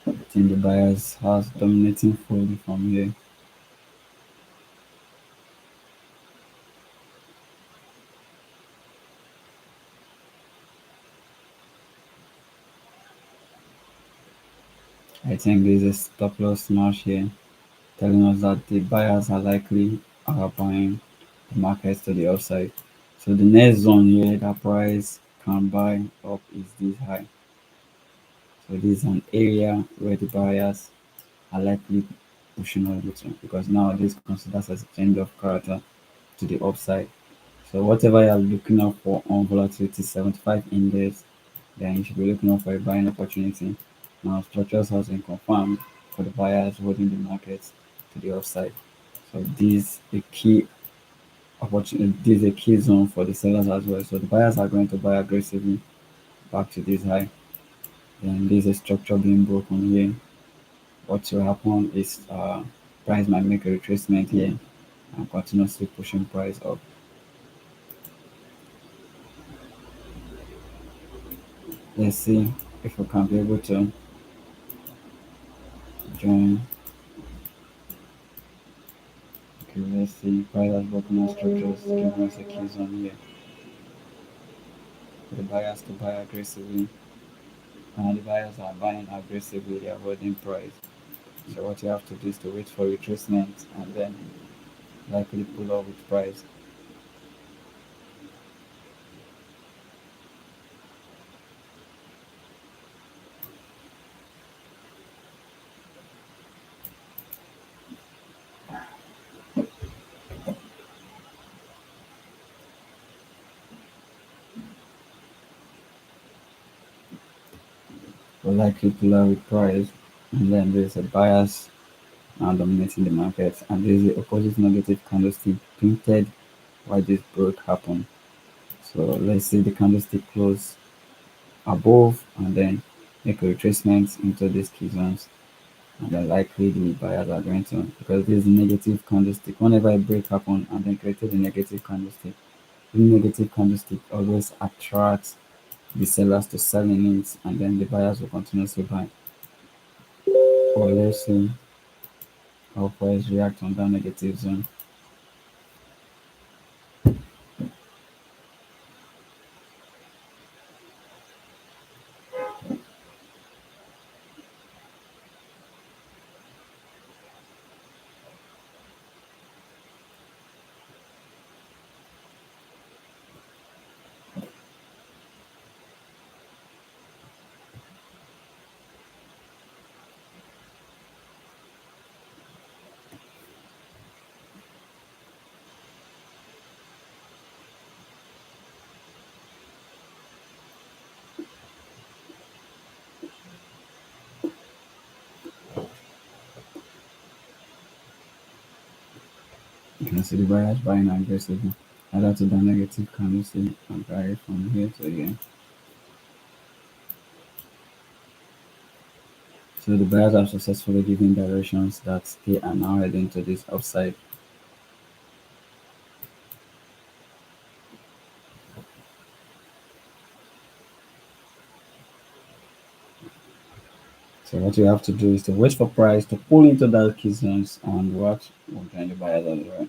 I think the buyers has dominating fully from here. I think there's a stop loss smash here, telling us that the buyers are likely are buying the markets to the upside. So the next zone here that price can buy up is this high. So this is an area where the buyers are likely pushing on it because now this considers as a change of character to the upside. So whatever you're looking out for on volatility 75 index, then you should be looking out for a buying opportunity. Now structures has been confirmed for the buyers holding the market to the upside. So this a key opportunity, this is a key zone for the sellers as well. So the buyers are going to buy aggressively back to this high. Then there's a structure being broken here. What will happen is price might make a retracement here and continuously pushing price up. Let's see if we can be able to join. Okay, let's see. Price has broken our structures, giving us a key zone here for the buyers to buy aggressively. And the buyers are buying aggressively, they are holding price. So what you have to do is to wait for retracement and then likely pull up with price. will likely pull out with price, and then there's a bias now dominating the market, and there's the opposite negative candlestick printed why this broke happened. So let's say the candlestick close above and then make a retracement into these key zones, and then likely the buyers are going to, because this is negative candlestick. Whenever a break happen and then created a negative candlestick, the negative candlestick always attracts the sellers to sell in it, and then the buyers will continuously buy. Or let's see how price react on that negative zone. You can see the buyers buying aggressively. Either to the negative candlestick and buy from here to here. So the buyers are successfully giving directions that they are now heading to this upside. So what you have to do is to wait for price to pull into that key zones and what will join the buyers as well.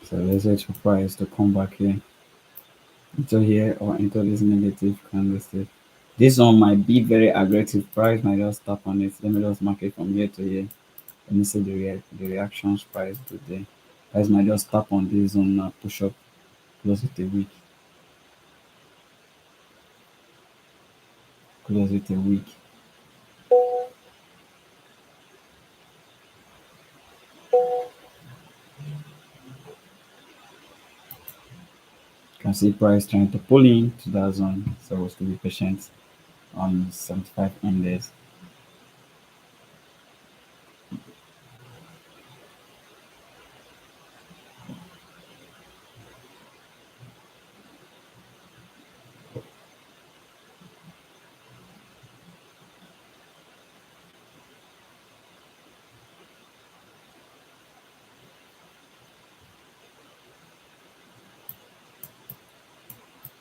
So let's wait for price to come back here into here or into this negative candlestick. This one might be very aggressive. Price might just tap on it. Let me just mark it from here to here. Let me see the reactions price today. Price might just tap on this zone now, push up, close it a week, close it a week. You can see price trying to pull in to that zone. So we'll still be patient on 75 index.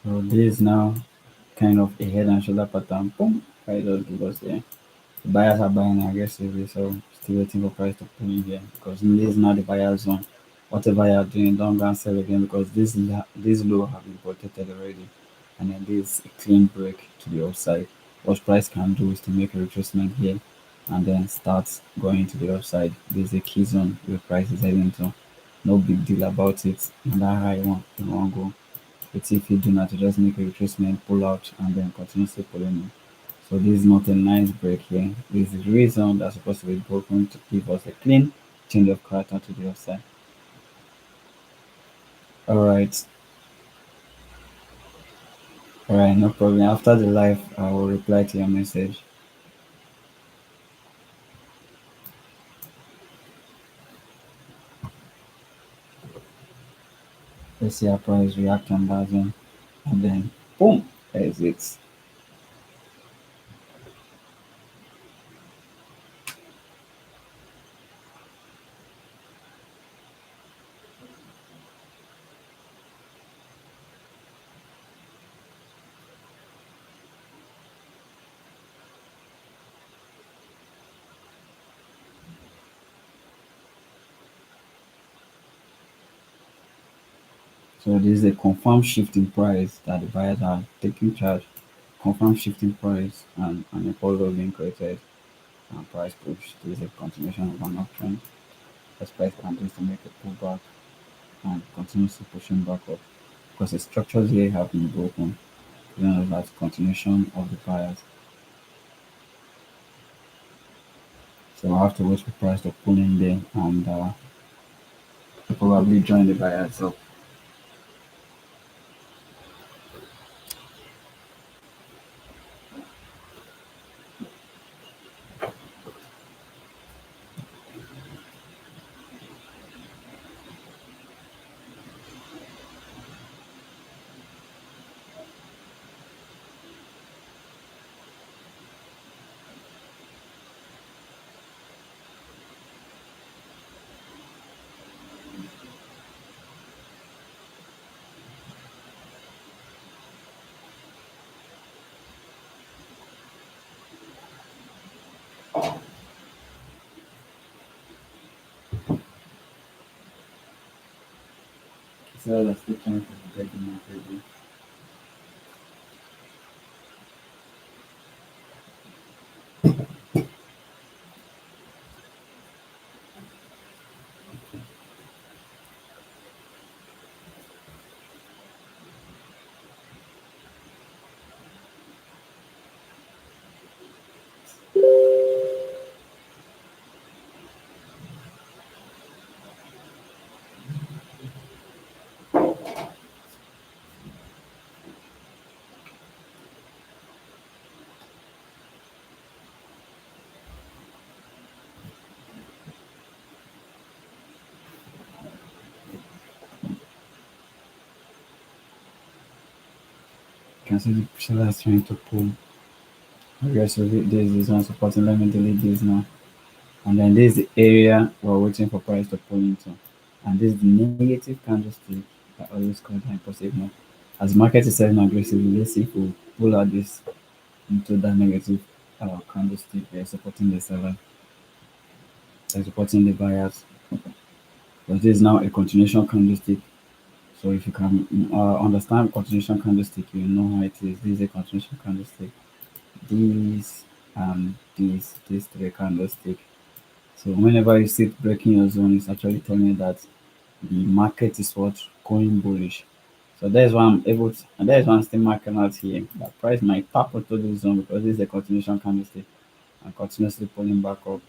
So this is now kind of a head and shoulder pattern. Boom, price just give us here. The buyers are buying aggressively, so still waiting for price to pull in here because this is not the buyer zone. Whatever you are doing, don't go and sell again because this low have been protected already, and then this is a clean break to the upside. What price can do is to make a retracement here, and then start going to the upside. This is a key zone where price is heading to. No big deal about it. And that high one, you won't go. But if you do not, you just make a retracement, pull out, and then continuously pulling in. So this is not a nice break here. This is the reason that's supposed to be broken to give us a clean change of character to the upside. Alright, alright, no problem. After the live, I will reply to your message. Let's see how price react on that one. And then boom, there is it. So this is a confirmed shift in price that the buyers are taking charge. Confirmed shift in price and a follow being created and price push. This is a continuation of an uptrend. As price continues to make a pullback. and continuously pushing back up because the structures here have been broken. You know, that continuation of the buyers. So I have to wait for price to pull in there and probably join the buyers. So that's the time for the market. You can see the sellers trying to pull aggressively. This is one supporting. Let me delete this now. And then this is the area we're waiting for price to pull into. And this is the negative candlestick that always cause hyper signal. As market is selling aggressively, let's see if we pull out this into that negative candlestick. They're supporting the seller, they're supporting the buyers. But this is now a continuation candlestick. So if you can understand continuation candlestick, you know how it is. This is a continuation candlestick. These and these three candlestick. So whenever you see it breaking your zone, it's actually telling you that the market is what going bullish. So that's why I'm able to, and that's why I'm still marking out here. The price might tap into this zone because this is a continuation candlestick and continuously pulling back up.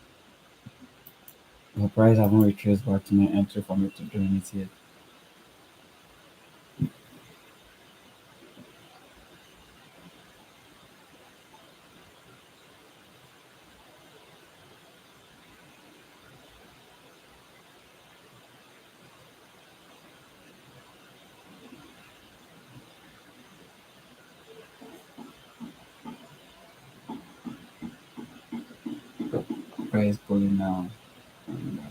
The price haven't retraced back to my entry for me to join it yet. Price pulling down. And,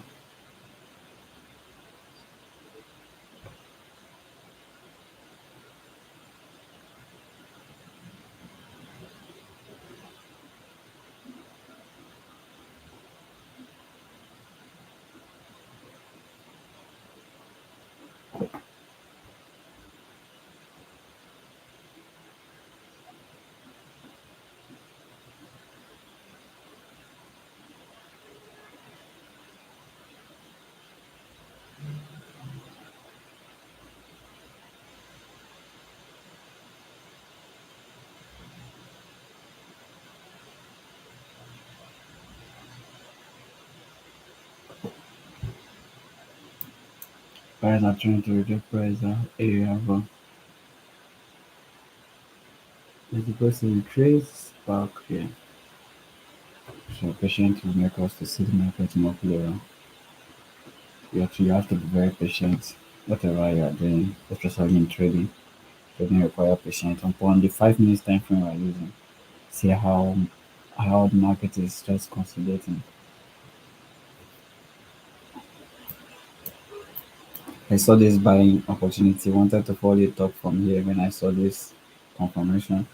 Price are trying to reject price area, but it's because it retrace back here. So patient will make us to see the market more clearer. You have to be very patient. Whatever you are doing, especially in trading, trading require patience. On the 5 minutes time frame we're using, see how the market is just consolidating. I saw this buying opportunity, wanted to follow it up from here when I saw this confirmation.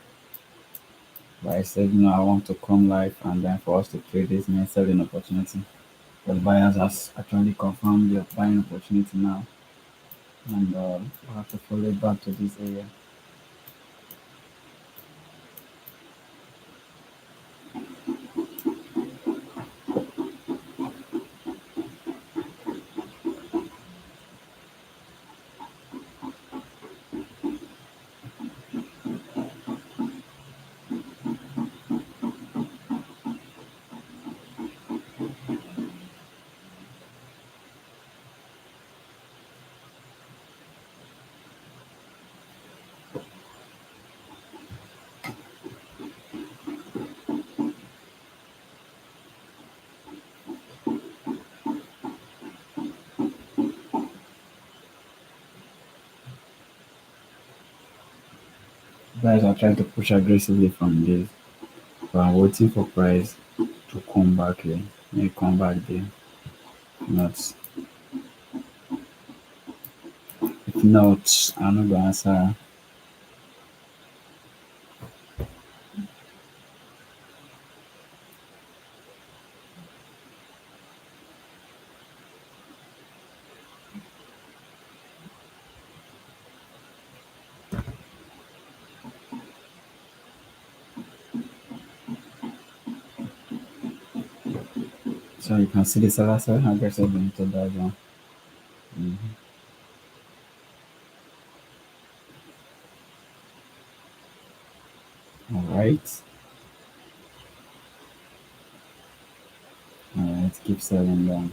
But I said, no, I want to come live and then for us to trade this main selling opportunity. But buyers has actually confirmed their buying opportunity now, and we have to follow it back to this area. Guys are trying to push aggressively from this, but I'm waiting for price to come back here. May come back there. Not if not, I'm not gonna answer. So you can see the seller side aggressively into that one. Mhm. All right, all right, keep selling down.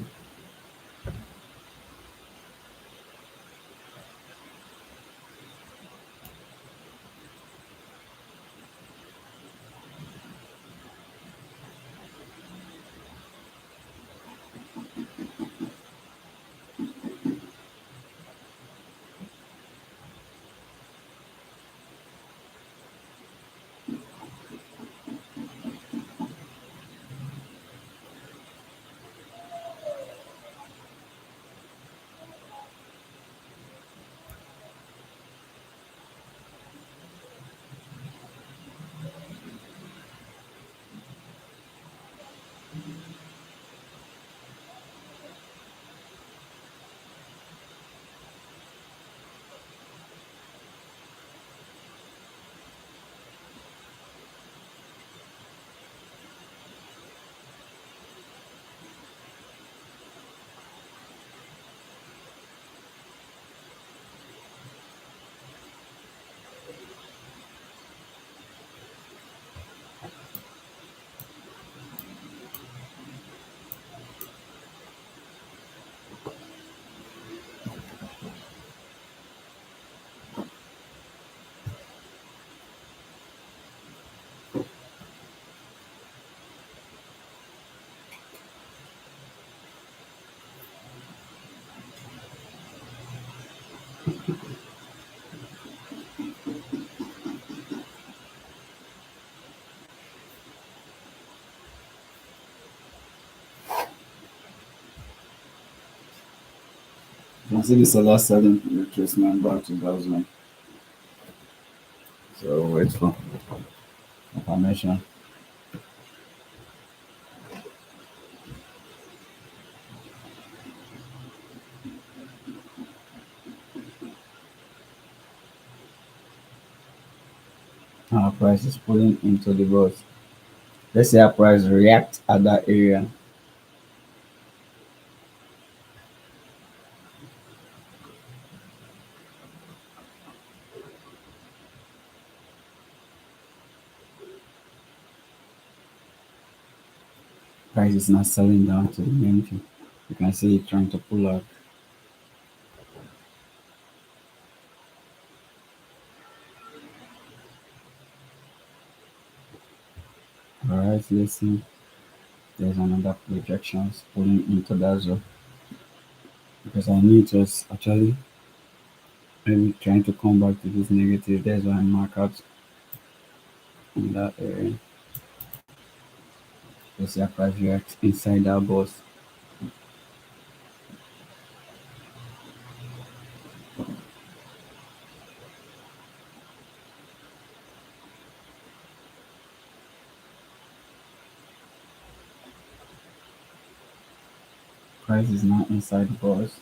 You can see the seller selling retracement back to that zone. So wait for confirmation. Our price is pulling into the box. Let's say our price react at that area. Price is not selling down to the main thing. You can see it trying to pull out. Alright, let's see. There's another projections pulling into that zone. Because I knew it was actually maybe trying to come back to this negative. That's why I mark out in that area. Let's see a price react inside that box. Price is not inside the box.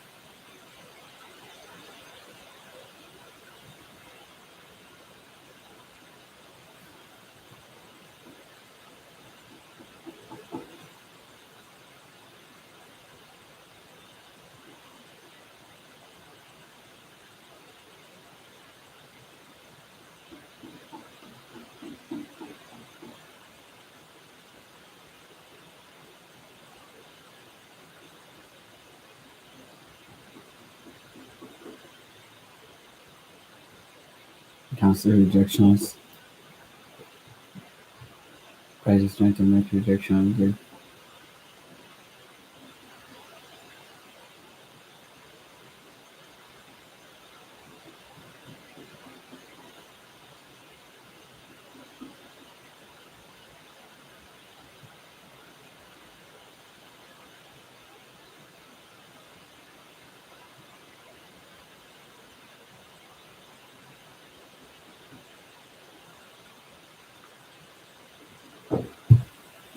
You can see rejections. Price is trying to make rejections there.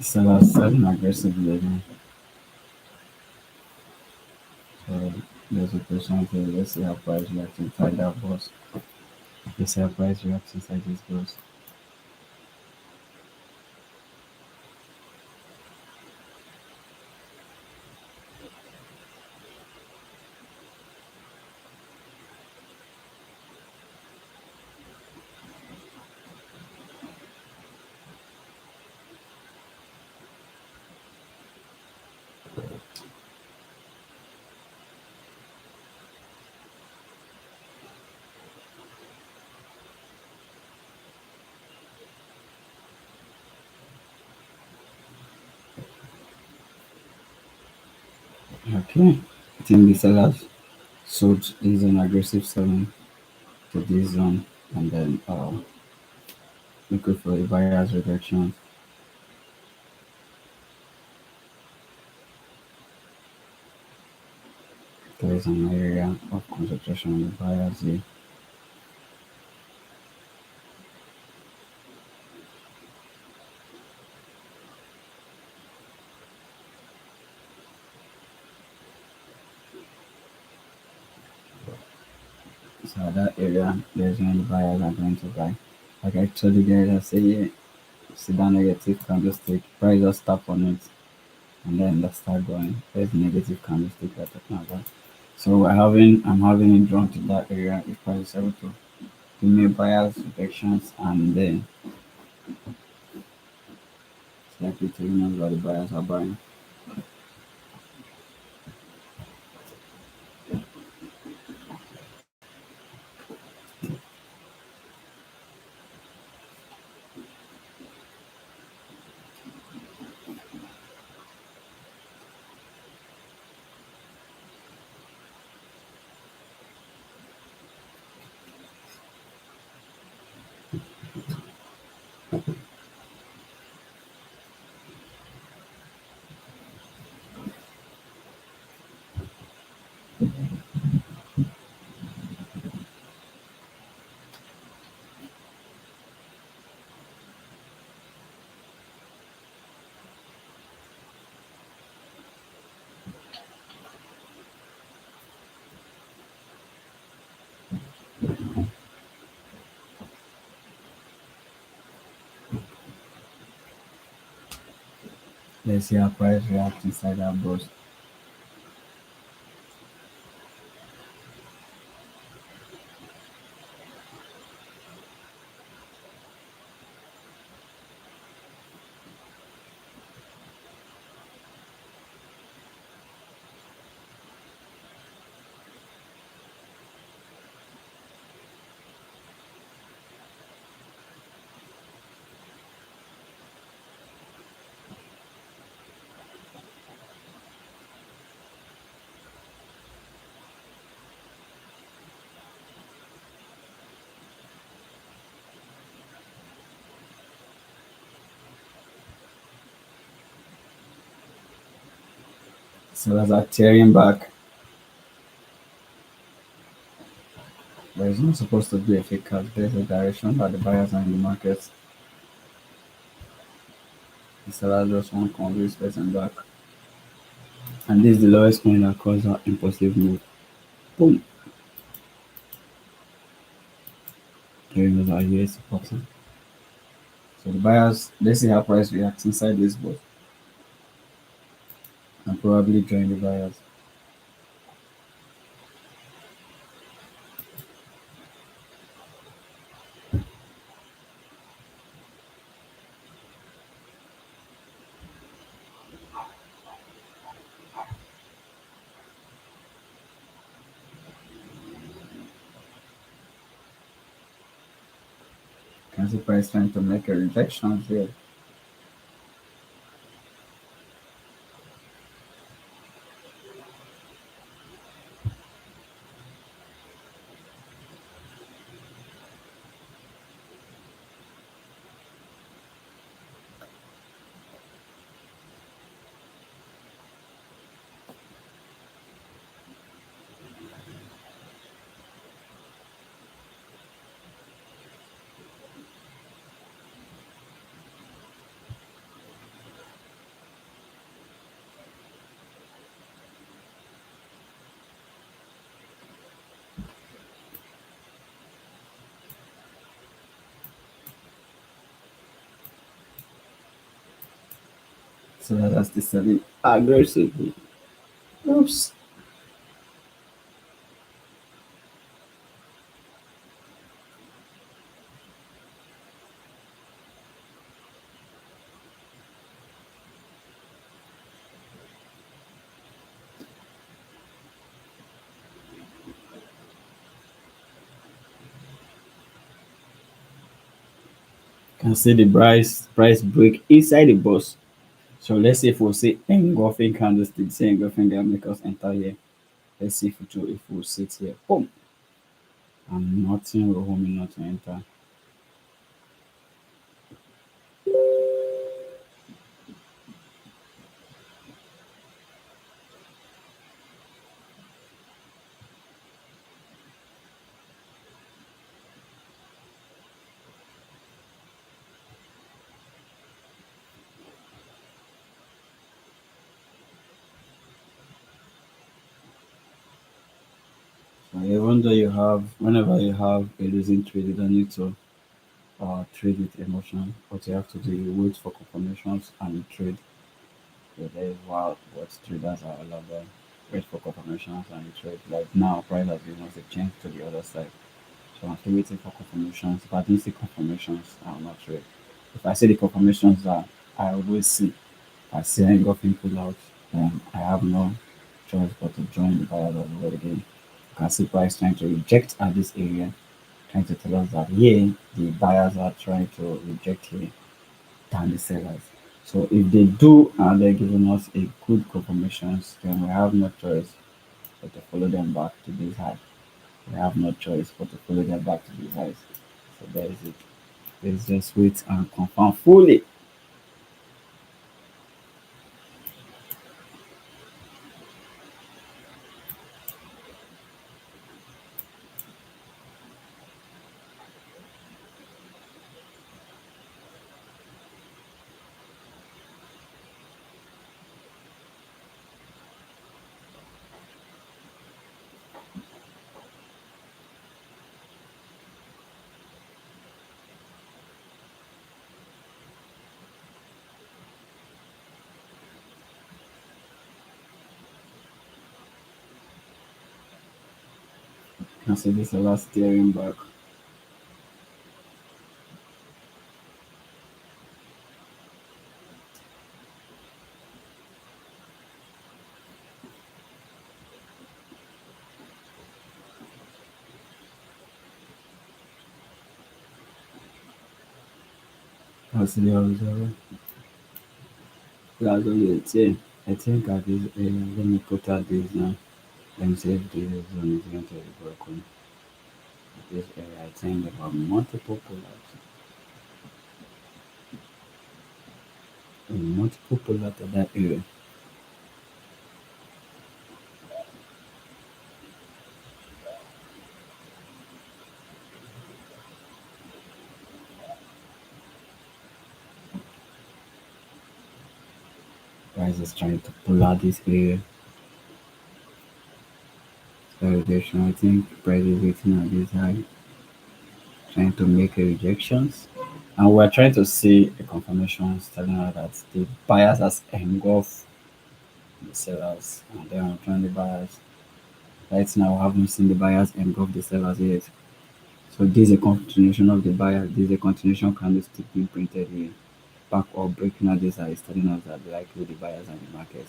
sellers selling aggressively again. So there's a question here. Let's see how price reacts inside that boss. Let's see how price reacts inside this boss. Okay. I think the sellers sold is an aggressive selling to this zone and then looking for a buyer's rejection. There is an area of concentration on the buyers here. So at that area, there's when the buyers are going to buy. Like I told you guys, I say, yeah, sit down negative candlestick, price just tap on it, and then let's start going. There's negative candlestick we're talking about. So I'm having it drawn to that area. If price is able to give me buyers rejections, and then it's likely to know what the buyers are buying. Let's see how price reacts inside that burst. Sellers are tearing back. There is not supposed to be a fake cut. There's a direction that the buyers are in the market. The seller just want to convince person back. And this is the lowest point that caused that impulsive move. Boom. Here goes our US supporting. So the buyers, let's see how price reacts inside this board and probably join the buyers. Can see price trying to make a rejection here. So that's the selling aggressively. Oops. Can see the price break inside the box. So let's say if we say engulfing candlestick, say engulfing can make us enter here. Let's see if we sit here. Boom. And nothing will hold me not to enter. So even though whenever you have a losing trade, you don't need to trade with emotion. What you have to do, you wait for confirmations and you trade. So that is what traders are all about. Wait for confirmations and you trade. Like now, price has given us a change to the other side. So I'm still waiting for confirmations. If I didn't see confirmations, I will not trade. If I see the confirmations that I always see, I see engulfing pull out, then I have no choice but to join the buyers of the world again. You can see price trying to reject at this area, trying to tell us that here the buyers are trying to reject here than the sellers. So if they do and they're giving us a good confirmations, then we have no choice but to follow them back to this high. We have no choice but to follow them back to these highs. So that is it. Let's just wait and confirm fully. And so this is the last steering back. That's the observer. That's only it. Yeah. I think at this let me put out this now. Let me see if this zone is going to be broken. This area, I think there are multiple pullouts. Multiple pullouts at that area. Guys is trying to pull out this area. So rejection, I think price is waiting at this high, trying to make a rejections. And we're trying to see a confirmation telling us that the buyers has engulfed the sellers and then we're trying the buyers. Right now, we haven't seen the buyers engulf the sellers yet. So this is a continuation of the buyer. This is a continuation candlestick being printed here. Back or breaking out this is telling us that likely the buyers are in the market.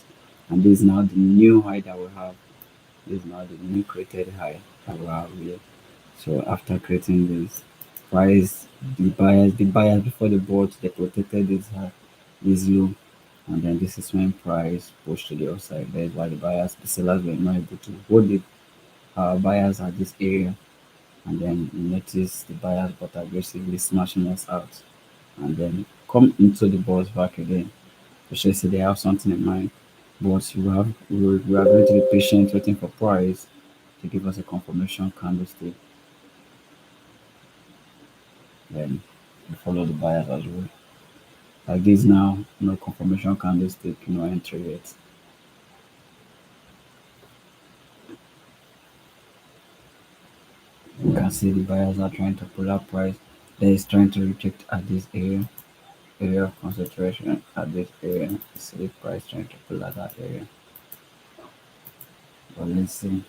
And this is now the new high that we have. This is now the new created high that we have here. So after creating this price, the buyers before the board, they protected this high, this low, and then this is when price pushed to the upside. That is why the sellers were not able to hold the buyers at this area. And then you notice the buyers but aggressively smashing us out and then come into the boss back again. Especially they have something in mind. But we are going to be patient waiting for price to give us a confirmation candlestick. Then we follow the buyers as well. Like this now, no confirmation candlestick, no entry yet. You can see the buyers are trying to pull up price. They is trying to reject at this area. area of concentration at this area. See price trying to pull at that area. But let's see.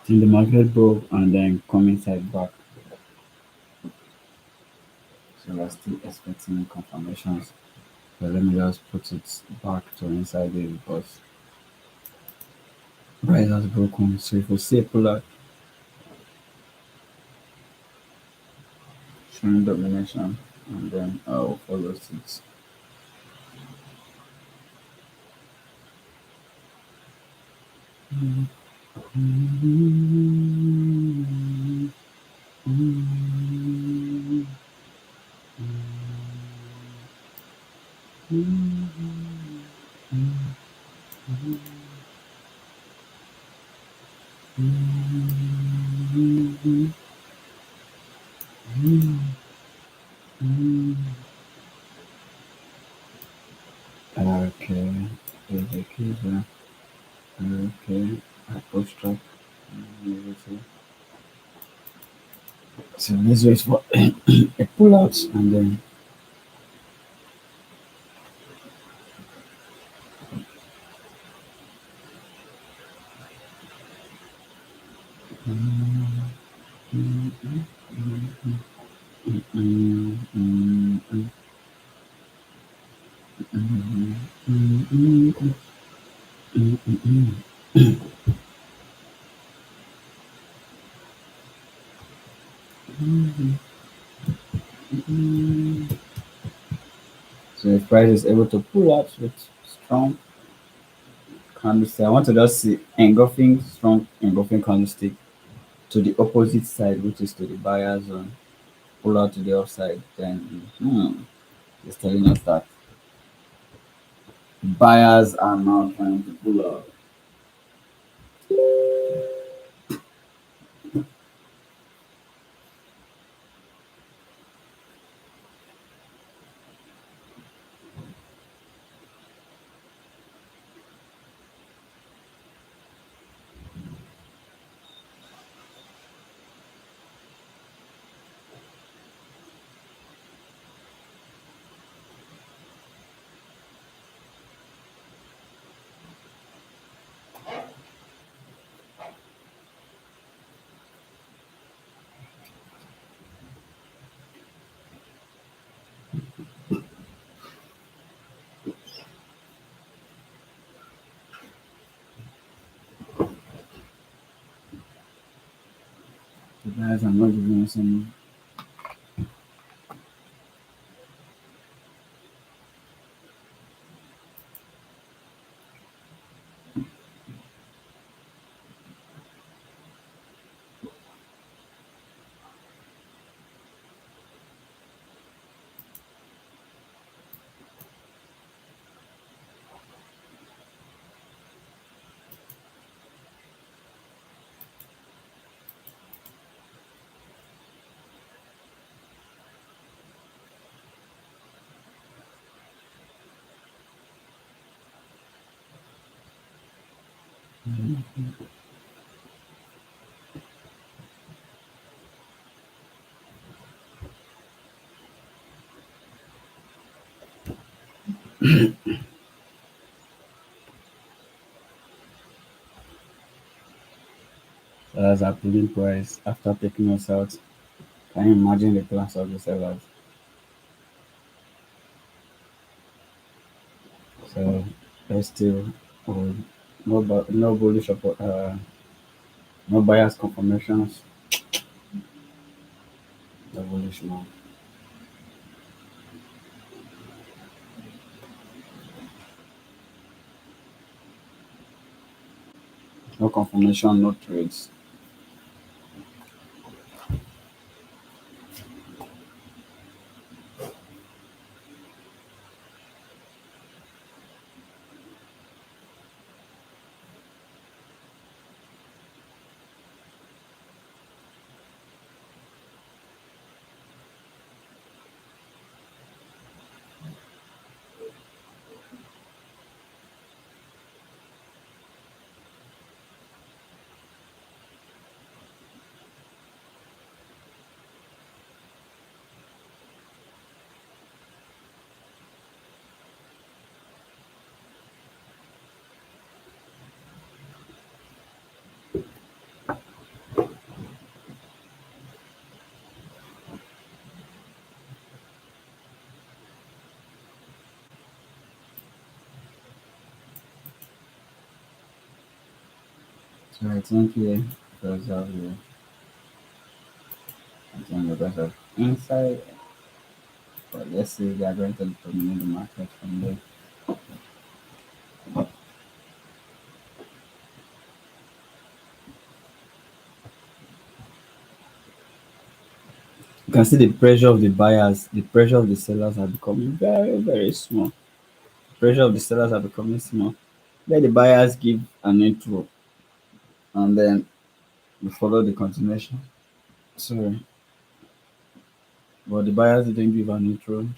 Till the market broke and then come inside back. So we're still expecting confirmations. But let me just put it back to inside this because price has broken. So if we see a pull showing domination and then I'll follow it. Okay, okay, okay. I push track. So let's wait for a pull out and then so if price is able to pull out with strong candlestick, I want to just see engulfing strong engulfing candlestick to the opposite side, which is to the buyer zone. Pull out to the upside, then it's telling us that buyers are now trying to pull out. The buyers are not giving us any. Sellers are pulling price after taking us out. Can you imagine the plans of the sellers? So let's still hold. No bullish support, no bias confirmations. The bullish now. No confirmation, no trades. So I think here, because of the, I think because of inside, but let's say they are going to dominate the market from there. You can see the pressure of the buyers, the pressure of the sellers are becoming very, very small. Pressure of the sellers are becoming small. Let the buyers give an intro and then we follow the continuation. Sorry, but the buyers didn't give an intro,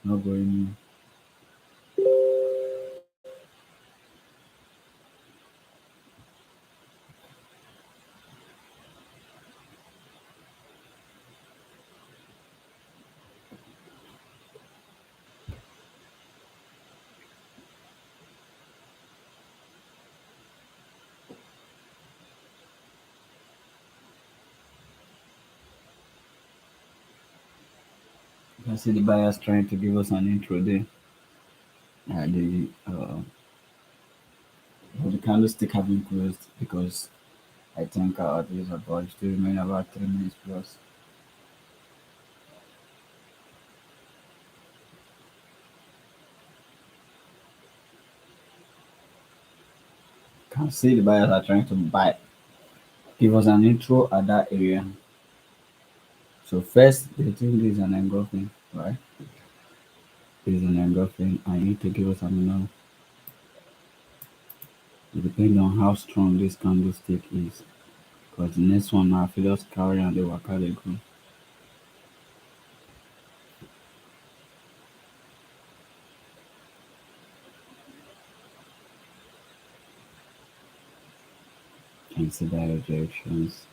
not going in. You can see the buyers trying to give us an intro there. The candlestick have been closed because I think our days about still remain about 3 minutes plus. Can see the buyers are trying to buy, give us an intro at that area. So first they think this is an engulfing, right? This is an engulfing. I need to give us an. It depends on how strong this candlestick is. Because the next one now, if you just carry and they work out they go. Consider rejections.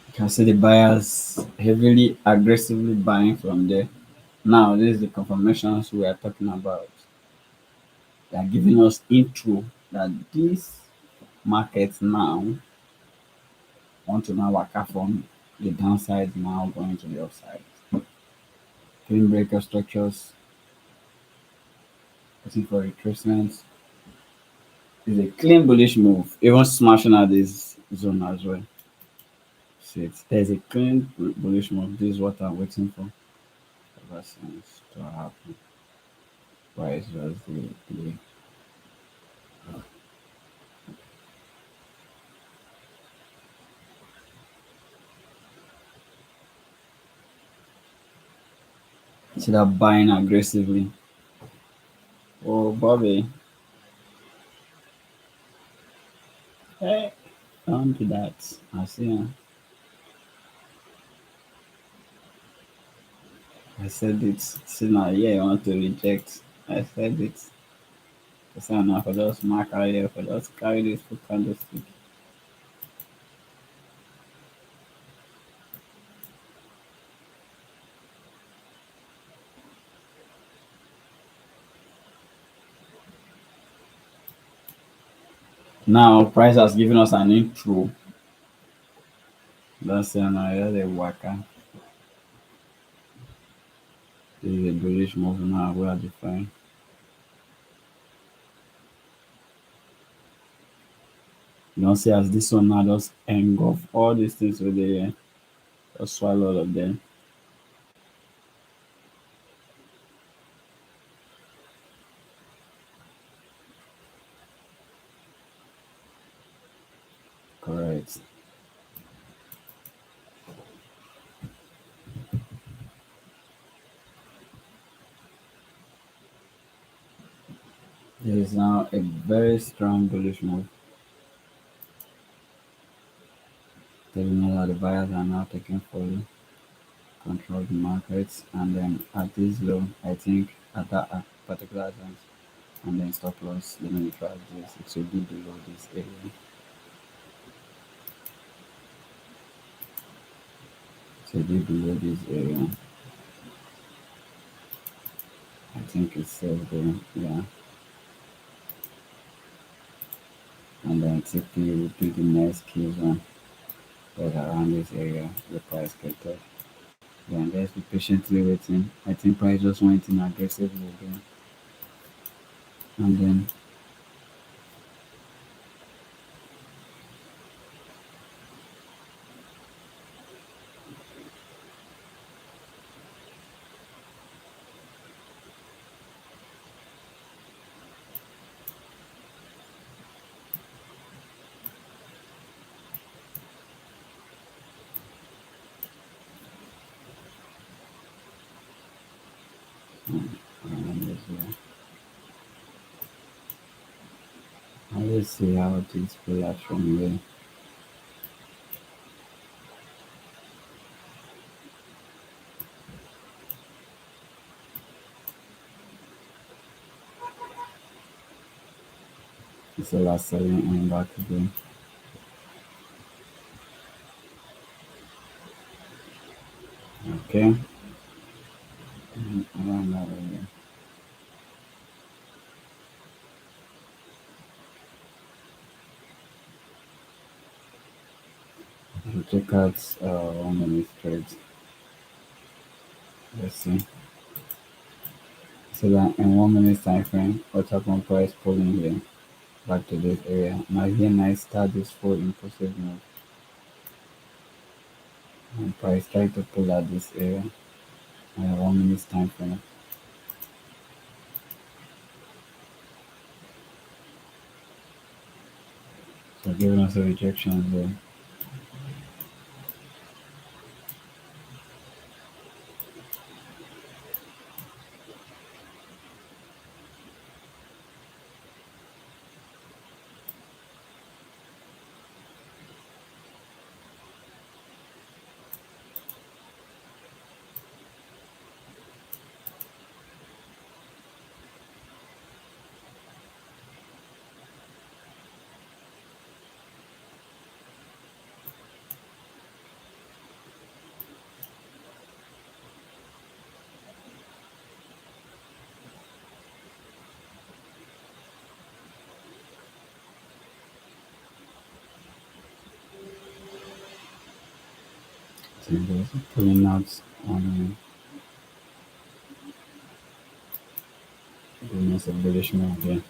You can see the buyers heavily aggressively buying from there. Now this is the confirmations we are talking about. They are giving us intro that this market now want to now work out from the downside now going to the upside. Clean breaker structures, looking for retracements. It's a clean bullish move, even smashing at this zone as well. See it. There's a clean bullish move. This is what I'm waiting for ever since to happen. Why is just the see that buying aggressively. Oh Bobby, hey, don't do that. I see him. I said it. See now, yeah, I want to reject. I said it. So now for just mark out here, for just carry this full candlestick. Now price has given us an intro. Don't say now you're the waka. This is a bullish move now. We are defined. You don't see as this one now just engulf all these things with the just swallow all of them. Correct. There is now a very strong bullish move. Telling us that the buyers are now taking fully control of the markets and then at this low, I think at that particular time and then stop loss. Let me try this. It should be below this area. It should be below this area. I think it's safe there. Yeah. And then TP will be the next key zone. But around this area, the price get up. Then let's be patiently waiting. I think price just went in aggressively again. And then let's see. Let's see how this play out from here. It's the last selling and back again. Okay. Around that area. Check out 1 minute trades. Let's see. So that in 1 minute time frame, what's up on price pulling here back to this area. Now here I start this full impulsive move. And price try to pull out this area in 1 minute time frame. So giving us a rejection there. So there's pulling out on giving us a bullish move there.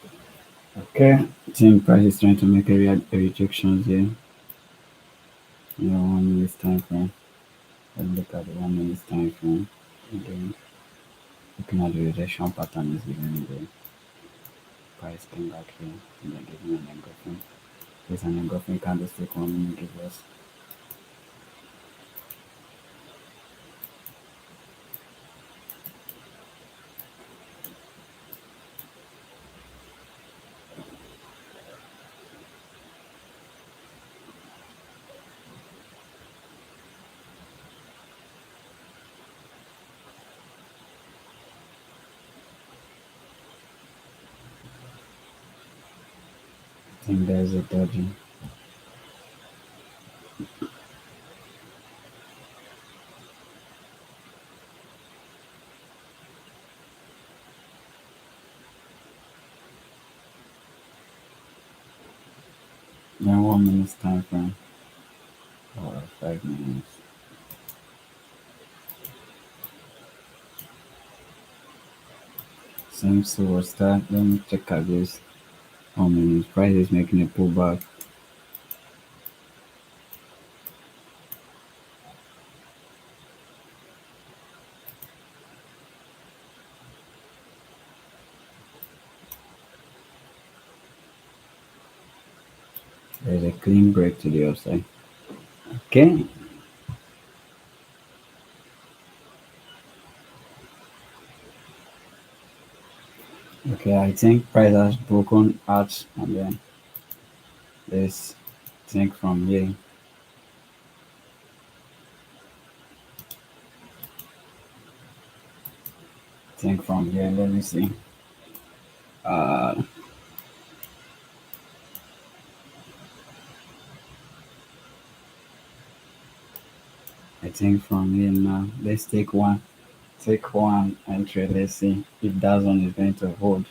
Okay, I think price is trying to make a rejection here. 1 minute time frame. Let's look at the 1 minute time frame. Again, looking at the rejection pattern is giving the price came back here and then giving an engulfing. There's an engulfing candlestick 1 minute give us. I think there's a dodgy. Then 1 minute time frame or 5 minutes. Seems towards that. Let me check out this 1 minute. Price is making a pullback. There's a clean break to the upside. Okay. Okay, I think price has broken out and then let's think from here. Think from here. Let me see. Uh, I think from here now, let's take one entry. Let's see if that one is going to hold.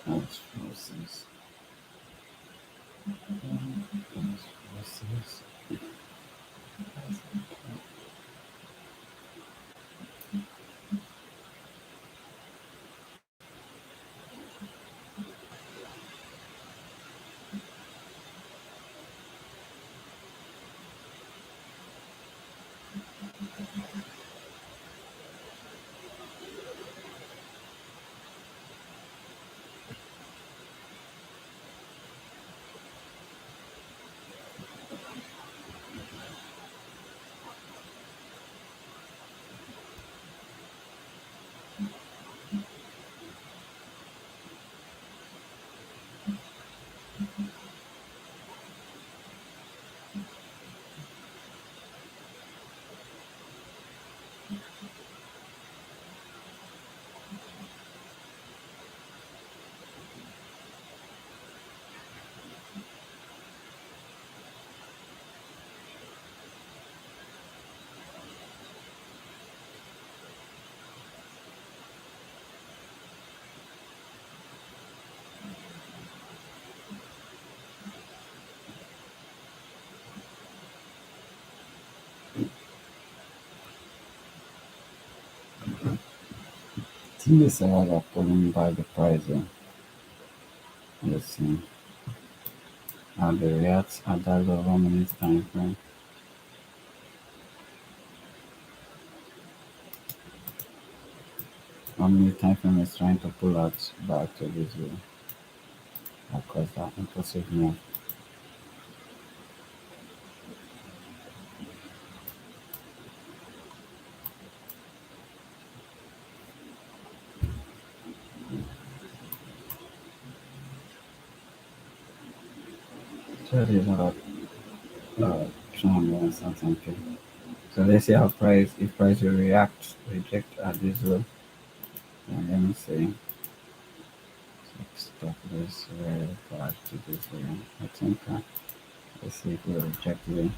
That's process. That's process. I think the sellers are pulling back the price. Let's see how they react at that low 1 minute time frame. 1 minute time frame is trying to pull out back to this way across that impulsive move. So there's trend and something. So let's see how price if price will reject at this low. And let me see. Stop this back to this way. I think let's see if we'll reject it.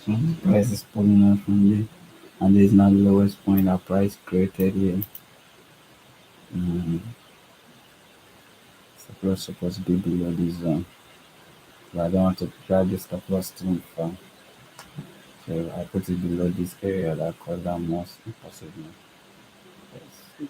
So the price is pulling out from there, and this is now the lowest point that price created here. Mm, stop loss supposed to be below this zone, but I don't want to drag the stop loss too far. So I put it below this area that caused that most impossible. Yes.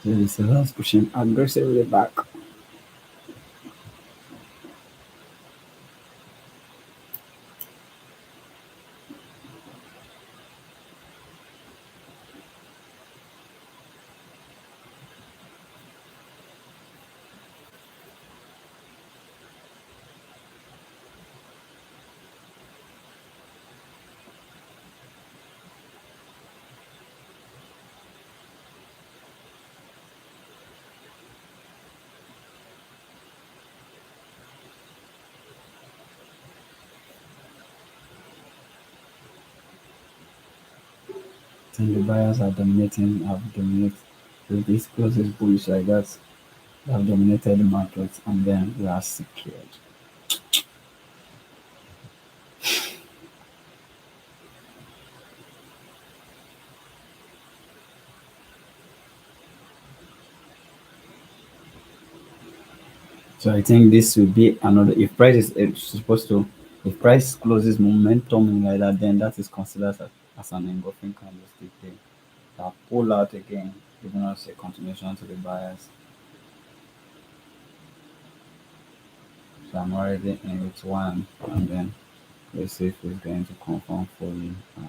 So the sellers pushing aggressively back. And the buyers are dominating, have dominated. With this closest bullish like that, they have dominated the market, and then we are secured. So I think this will be another. If price is supposed to, if price closes momentum like that, then that is considered as an engulfing candlestick day. That pull out again, giving us a continuation to the buyers. So I'm already in with one, and then let's see if it's going to confirm fully. And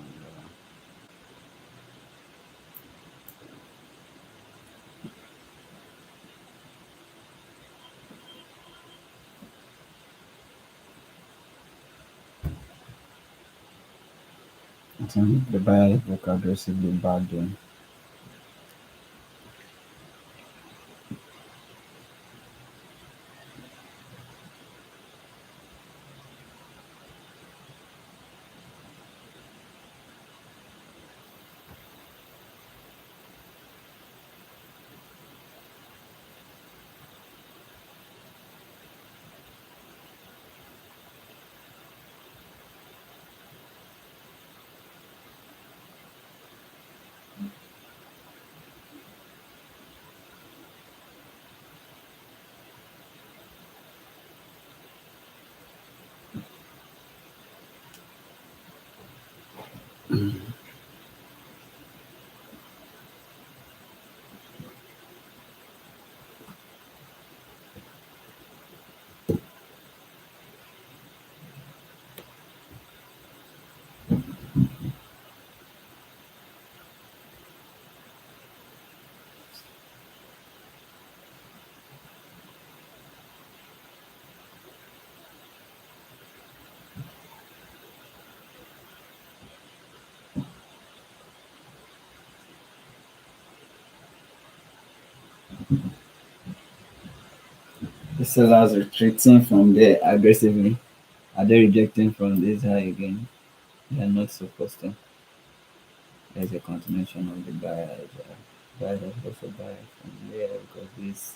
I think the buyers look aggressively back then. The sellers retreating from there aggressively. Are they rejecting from this high again? They're not supposed to. there's a continuation of the buyers. Buyers are supposed to buy from here because these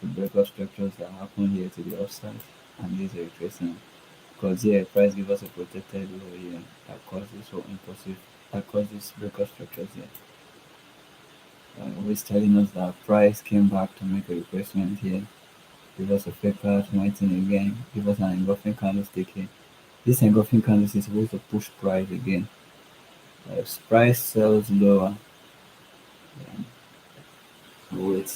the breakout structures that happen here to the upside and these are retracement. Because here price give us a protected low here that causes so impulsive that causes breakout structures here. Always telling us that price came back to make a replacement here. Give us a fake out, waiting again, give us an engulfing candlestick here. This engulfing candlestick is supposed to push price again. If price sells lower, then wait.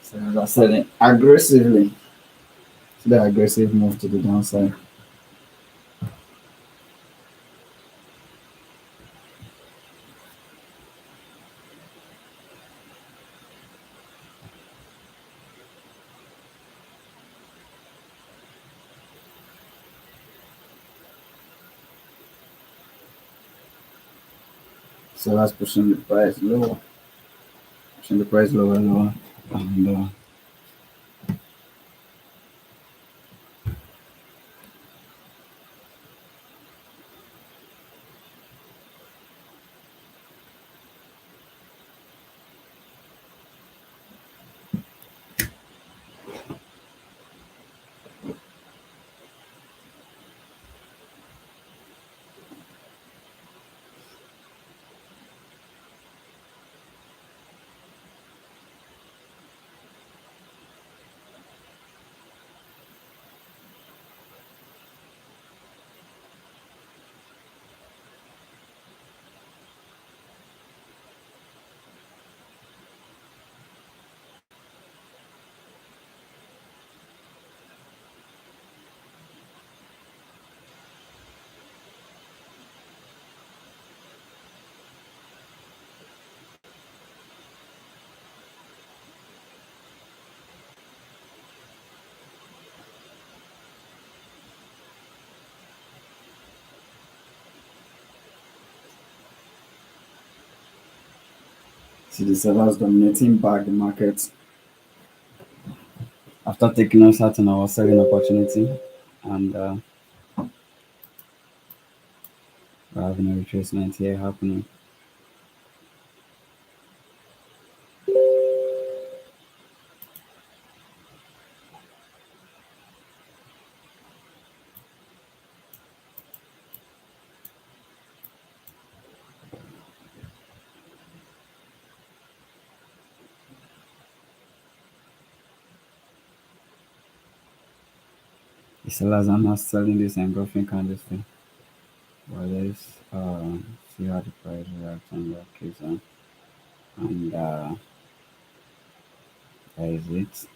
Sellers are selling aggressively. So the aggressive move to the downside. Sellers pushing the price lower, pushing the price lower, lower, and see the sellers dominating back the market after taking us out in our selling opportunity, and we're having a retracement here happening. The sellers are not selling this engulfing candlestick. Well, let's see how the price reacts on that case. And that is it.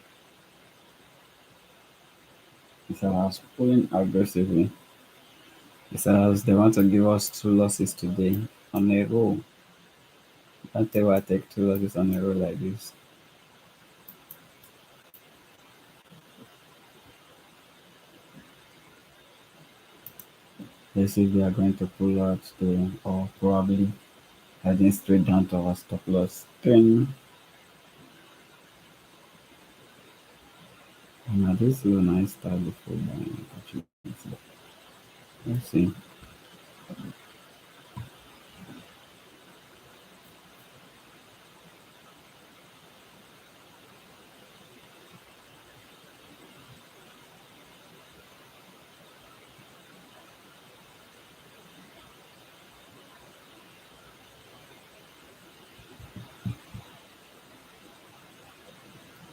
The sellers pulling aggressively. The sellers, they want to give us two losses today on a roll. Can't tell why I take two losses on a roll like this. Let's see if we are going to pull out today or probably heading straight down to our stop loss. Then, now this is a nice start before buying opportunity. Let's see.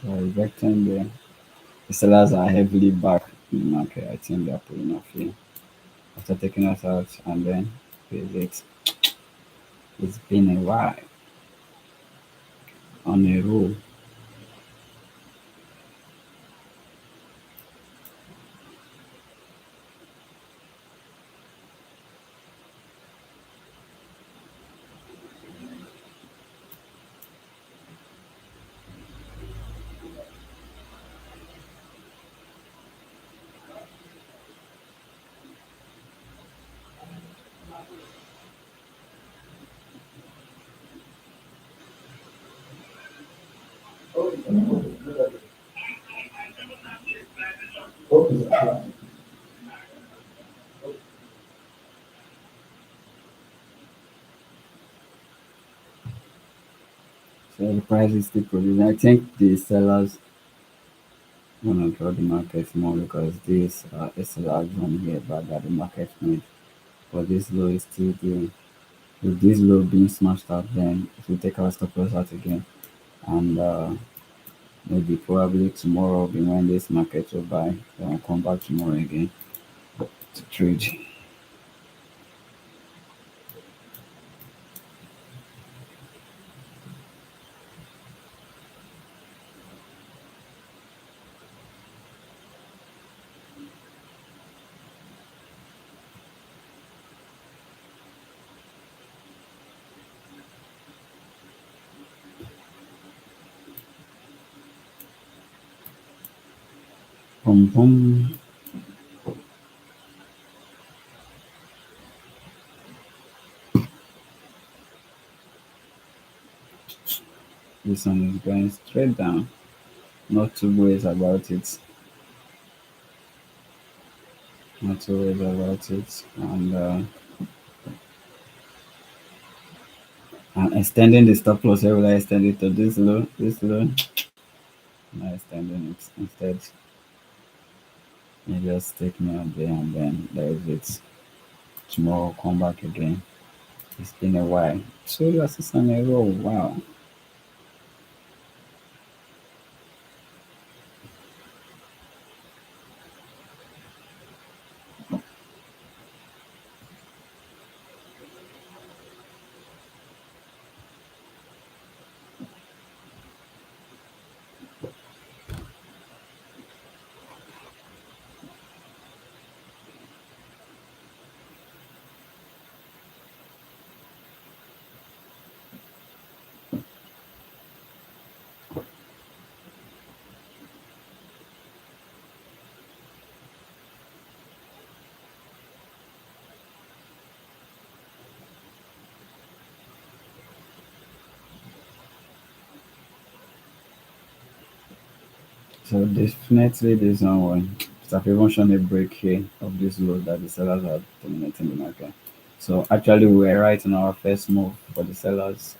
Rejecting there. The sellers are heavily back in the market. I think they are pulling off here after taking us out and then visit. It's been a while on a roll. So the price is still producing. I think the sellers want to draw the market more because this SLR zone here back at the market made. But this low is still doing. With this low being smashed out, then it will take our stop loss out again. And maybe probably tomorrow will be when this market will buy. Then I'll come back tomorrow again to trade. Boom, boom. This one is going straight down. Not two ways about it. Not two ways about it. And extending the stop loss, where will I extend it to this low? This low? Not extending it. Instead, you just take me out there and then there is it. Tomorrow come back again. It's been a while. So you assist on a roll. Wow. So definitely this one have even shown a break here of this low that the sellers are dominating the market. So actually we were right in our first move for the sellers.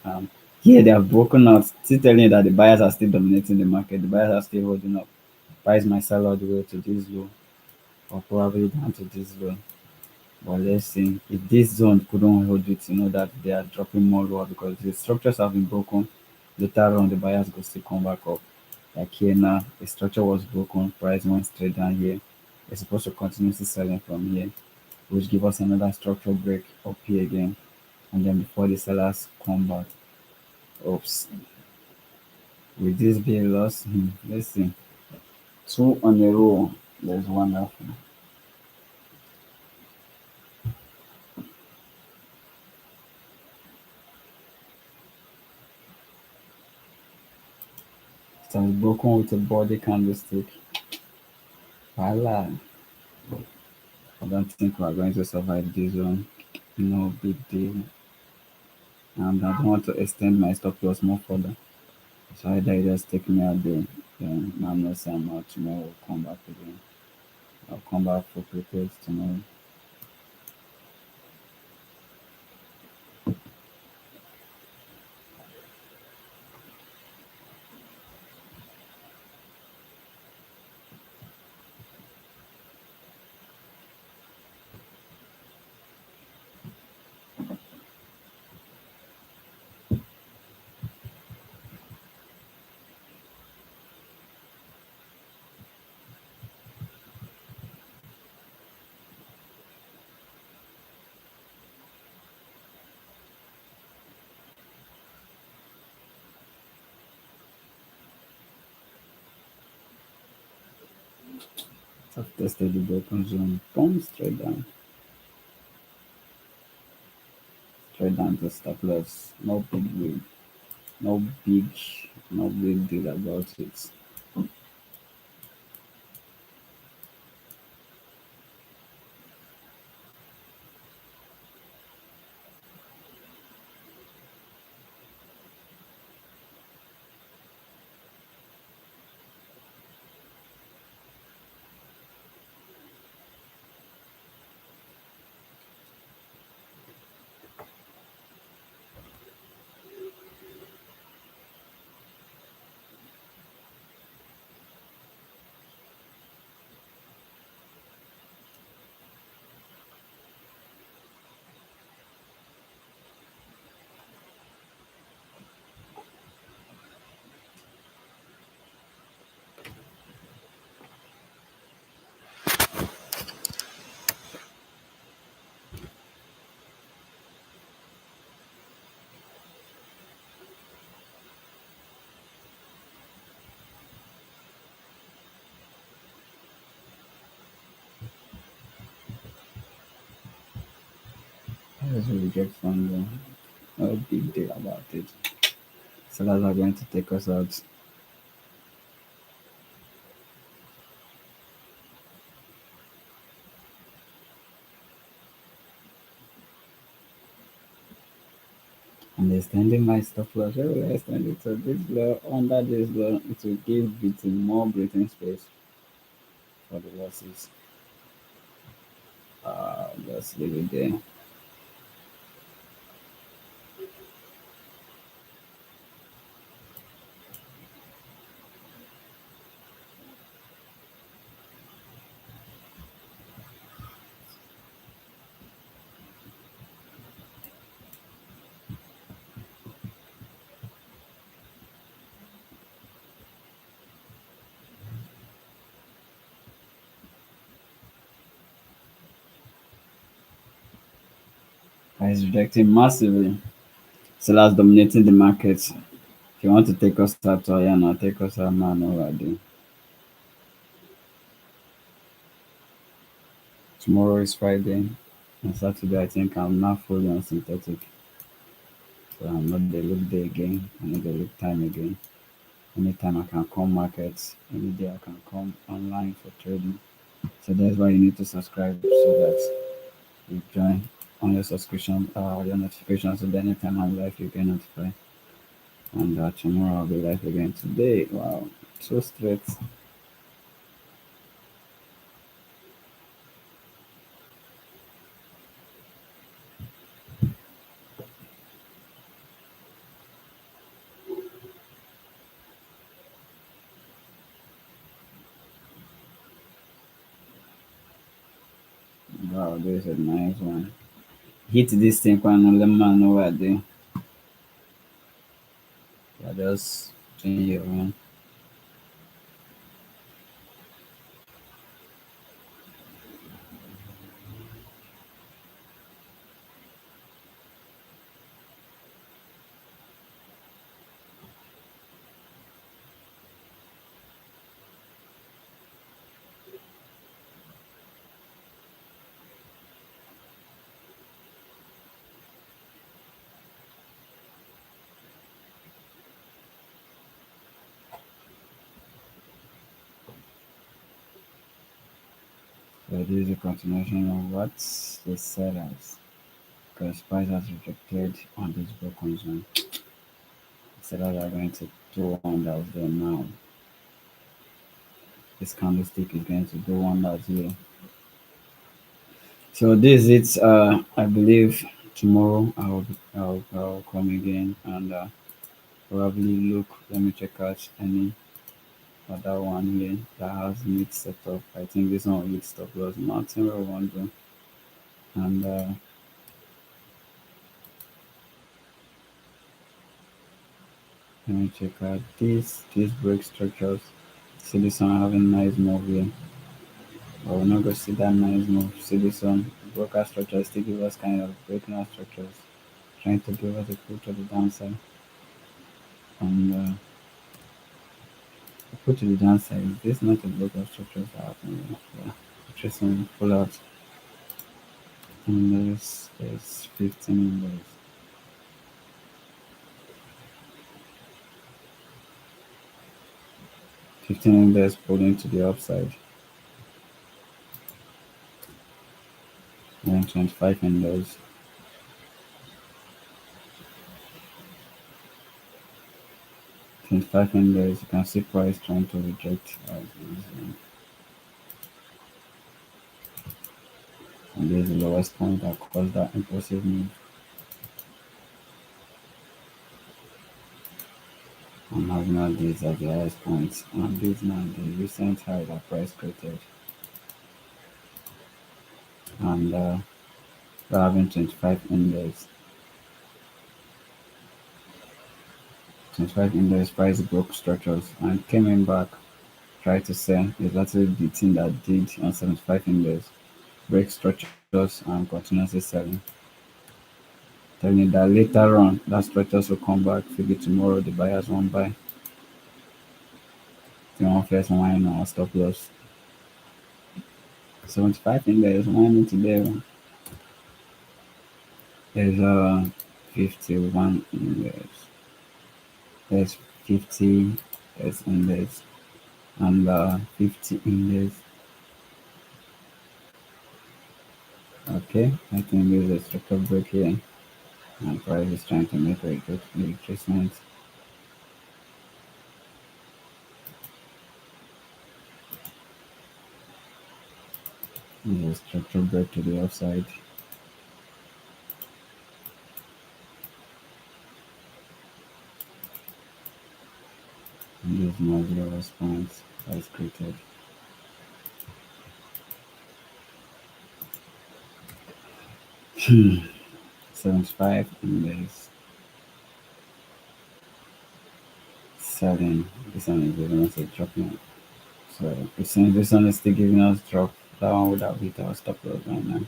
Here they have broken out, still telling you that the buyers are still dominating the market. The buyers are still holding up. Price might sell all the way to this low or probably down to this low. But let's see if this zone couldn't hold it, that they are dropping more lower because the structures have been broken. Later on, the buyers go still come back up. Like here now, the structure was broken, price went straight down here. It's supposed to continuously selling from here, which give us another structural break up here again. And then before the sellers come back, oops, will this be a loss? Let's see. Two on a row. There's one after. It has broken with a body candlestick. Voila. I don't think we're going to survive this one. No big deal. And I don't want to extend my stop loss more further. So either you just take me out there, then I'm not saying I'm out tomorrow, I'll come back again. I'll come back for prepared tomorrow. So I've tested the broken zone. Boom, straight down to stop loss. No big deal. No big, no big deal about it. Let's reject funding. No big deal about it. Sellers are going to take us out. And extending my stop loss. I will extend it to this law. Under this law, it will give between more breathing space for the losses. Just leave it there. Price rejecting massively. Sellers dominating the market. If you want to take us out, to now take us out now, no already. Tomorrow is Friday. And Saturday, I think I'm not fully on synthetic. So I'm not the look day again. I need the look time again. Anytime I can come markets, any day I can come online for trading. So that's why you need to subscribe so that you join on your subscription your notifications so that anytime I'm live you get notified. And tomorrow I'll be live again today. Wow, so straight. Wow, this is a nice one. Hit this thing when no man know what they. Yeah, just change your own. So this is a continuation of what they said as because price has rejected on this broken zone. Sellers are going to do wonders there now. This candlestick is going to do wonders here. So this is I believe tomorrow I'll come again and probably look. Let me check out any other one here that has mid setup. I think this one will hit stop loss. Nothing we want to. And let me check out these break structures. See this one having nice move here. But we're not gonna see that nice move. See this one broker structure still give us kind of breaking out structures, trying to give us a pull to the downside. And put to the downside, is this not a block of structures that happen? Yeah. Interesting pull out. And there's 15 in those. 15 in there pulling to the upside. And 25 in those. 25 in those. You can see price trying to reject. And there's the lowest point that caused that impulsive move. I'm having all these at the highest points. And these now the recent high that price created. And we're having 25 index. 25 index price broke structures and came in back, tried to sell. It's actually the thing that did on 75 index. Break structures and continuously selling. Telling you that later on that structures will come back. Maybe tomorrow the buyers won't buy. They won't first wine or stop loss. 75 index whining today. There's 51 index. There's 50 there's index and 50 index. Okay, I think there's a structure break here. And price is trying to make a good retracement. There's a structure break to the upside. And there's no zero response that's created. 75 index selling. This one is giving us a drop now. So since this one is still giving us drop, that one would have hit our stop loss right now.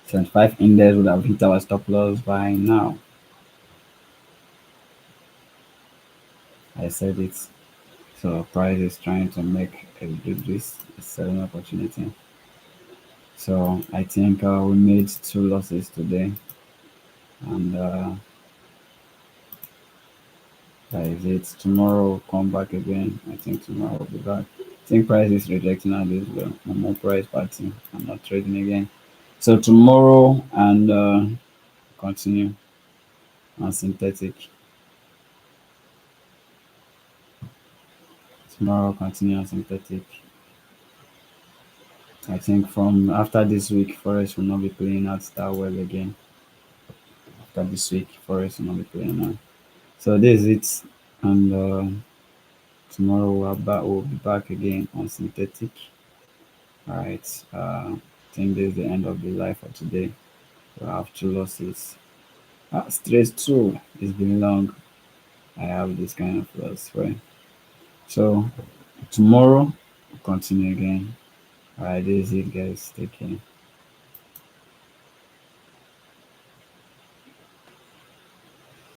75 index would have hit our stop loss by now. I said it. So price is trying to make a selling opportunity. So I think we made two losses today, and that is it. Tomorrow we'll come back again. I think tomorrow we'll be back. I think price is rejecting at this low. No more price party. I'm not trading again. So tomorrow and continue on synthetic. Tomorrow continue on synthetic. I think from after this week, Forest will not be playing out that well again. After this week, Forest will not be playing out. So this is it, and tomorrow we'll be back again on synthetic. All right. I think this is the end of the live for today. We have two losses. Stress too. It's been long. I have this kind of loss, right? So tomorrow we'll continue again. All right. This is it, guys. Take care.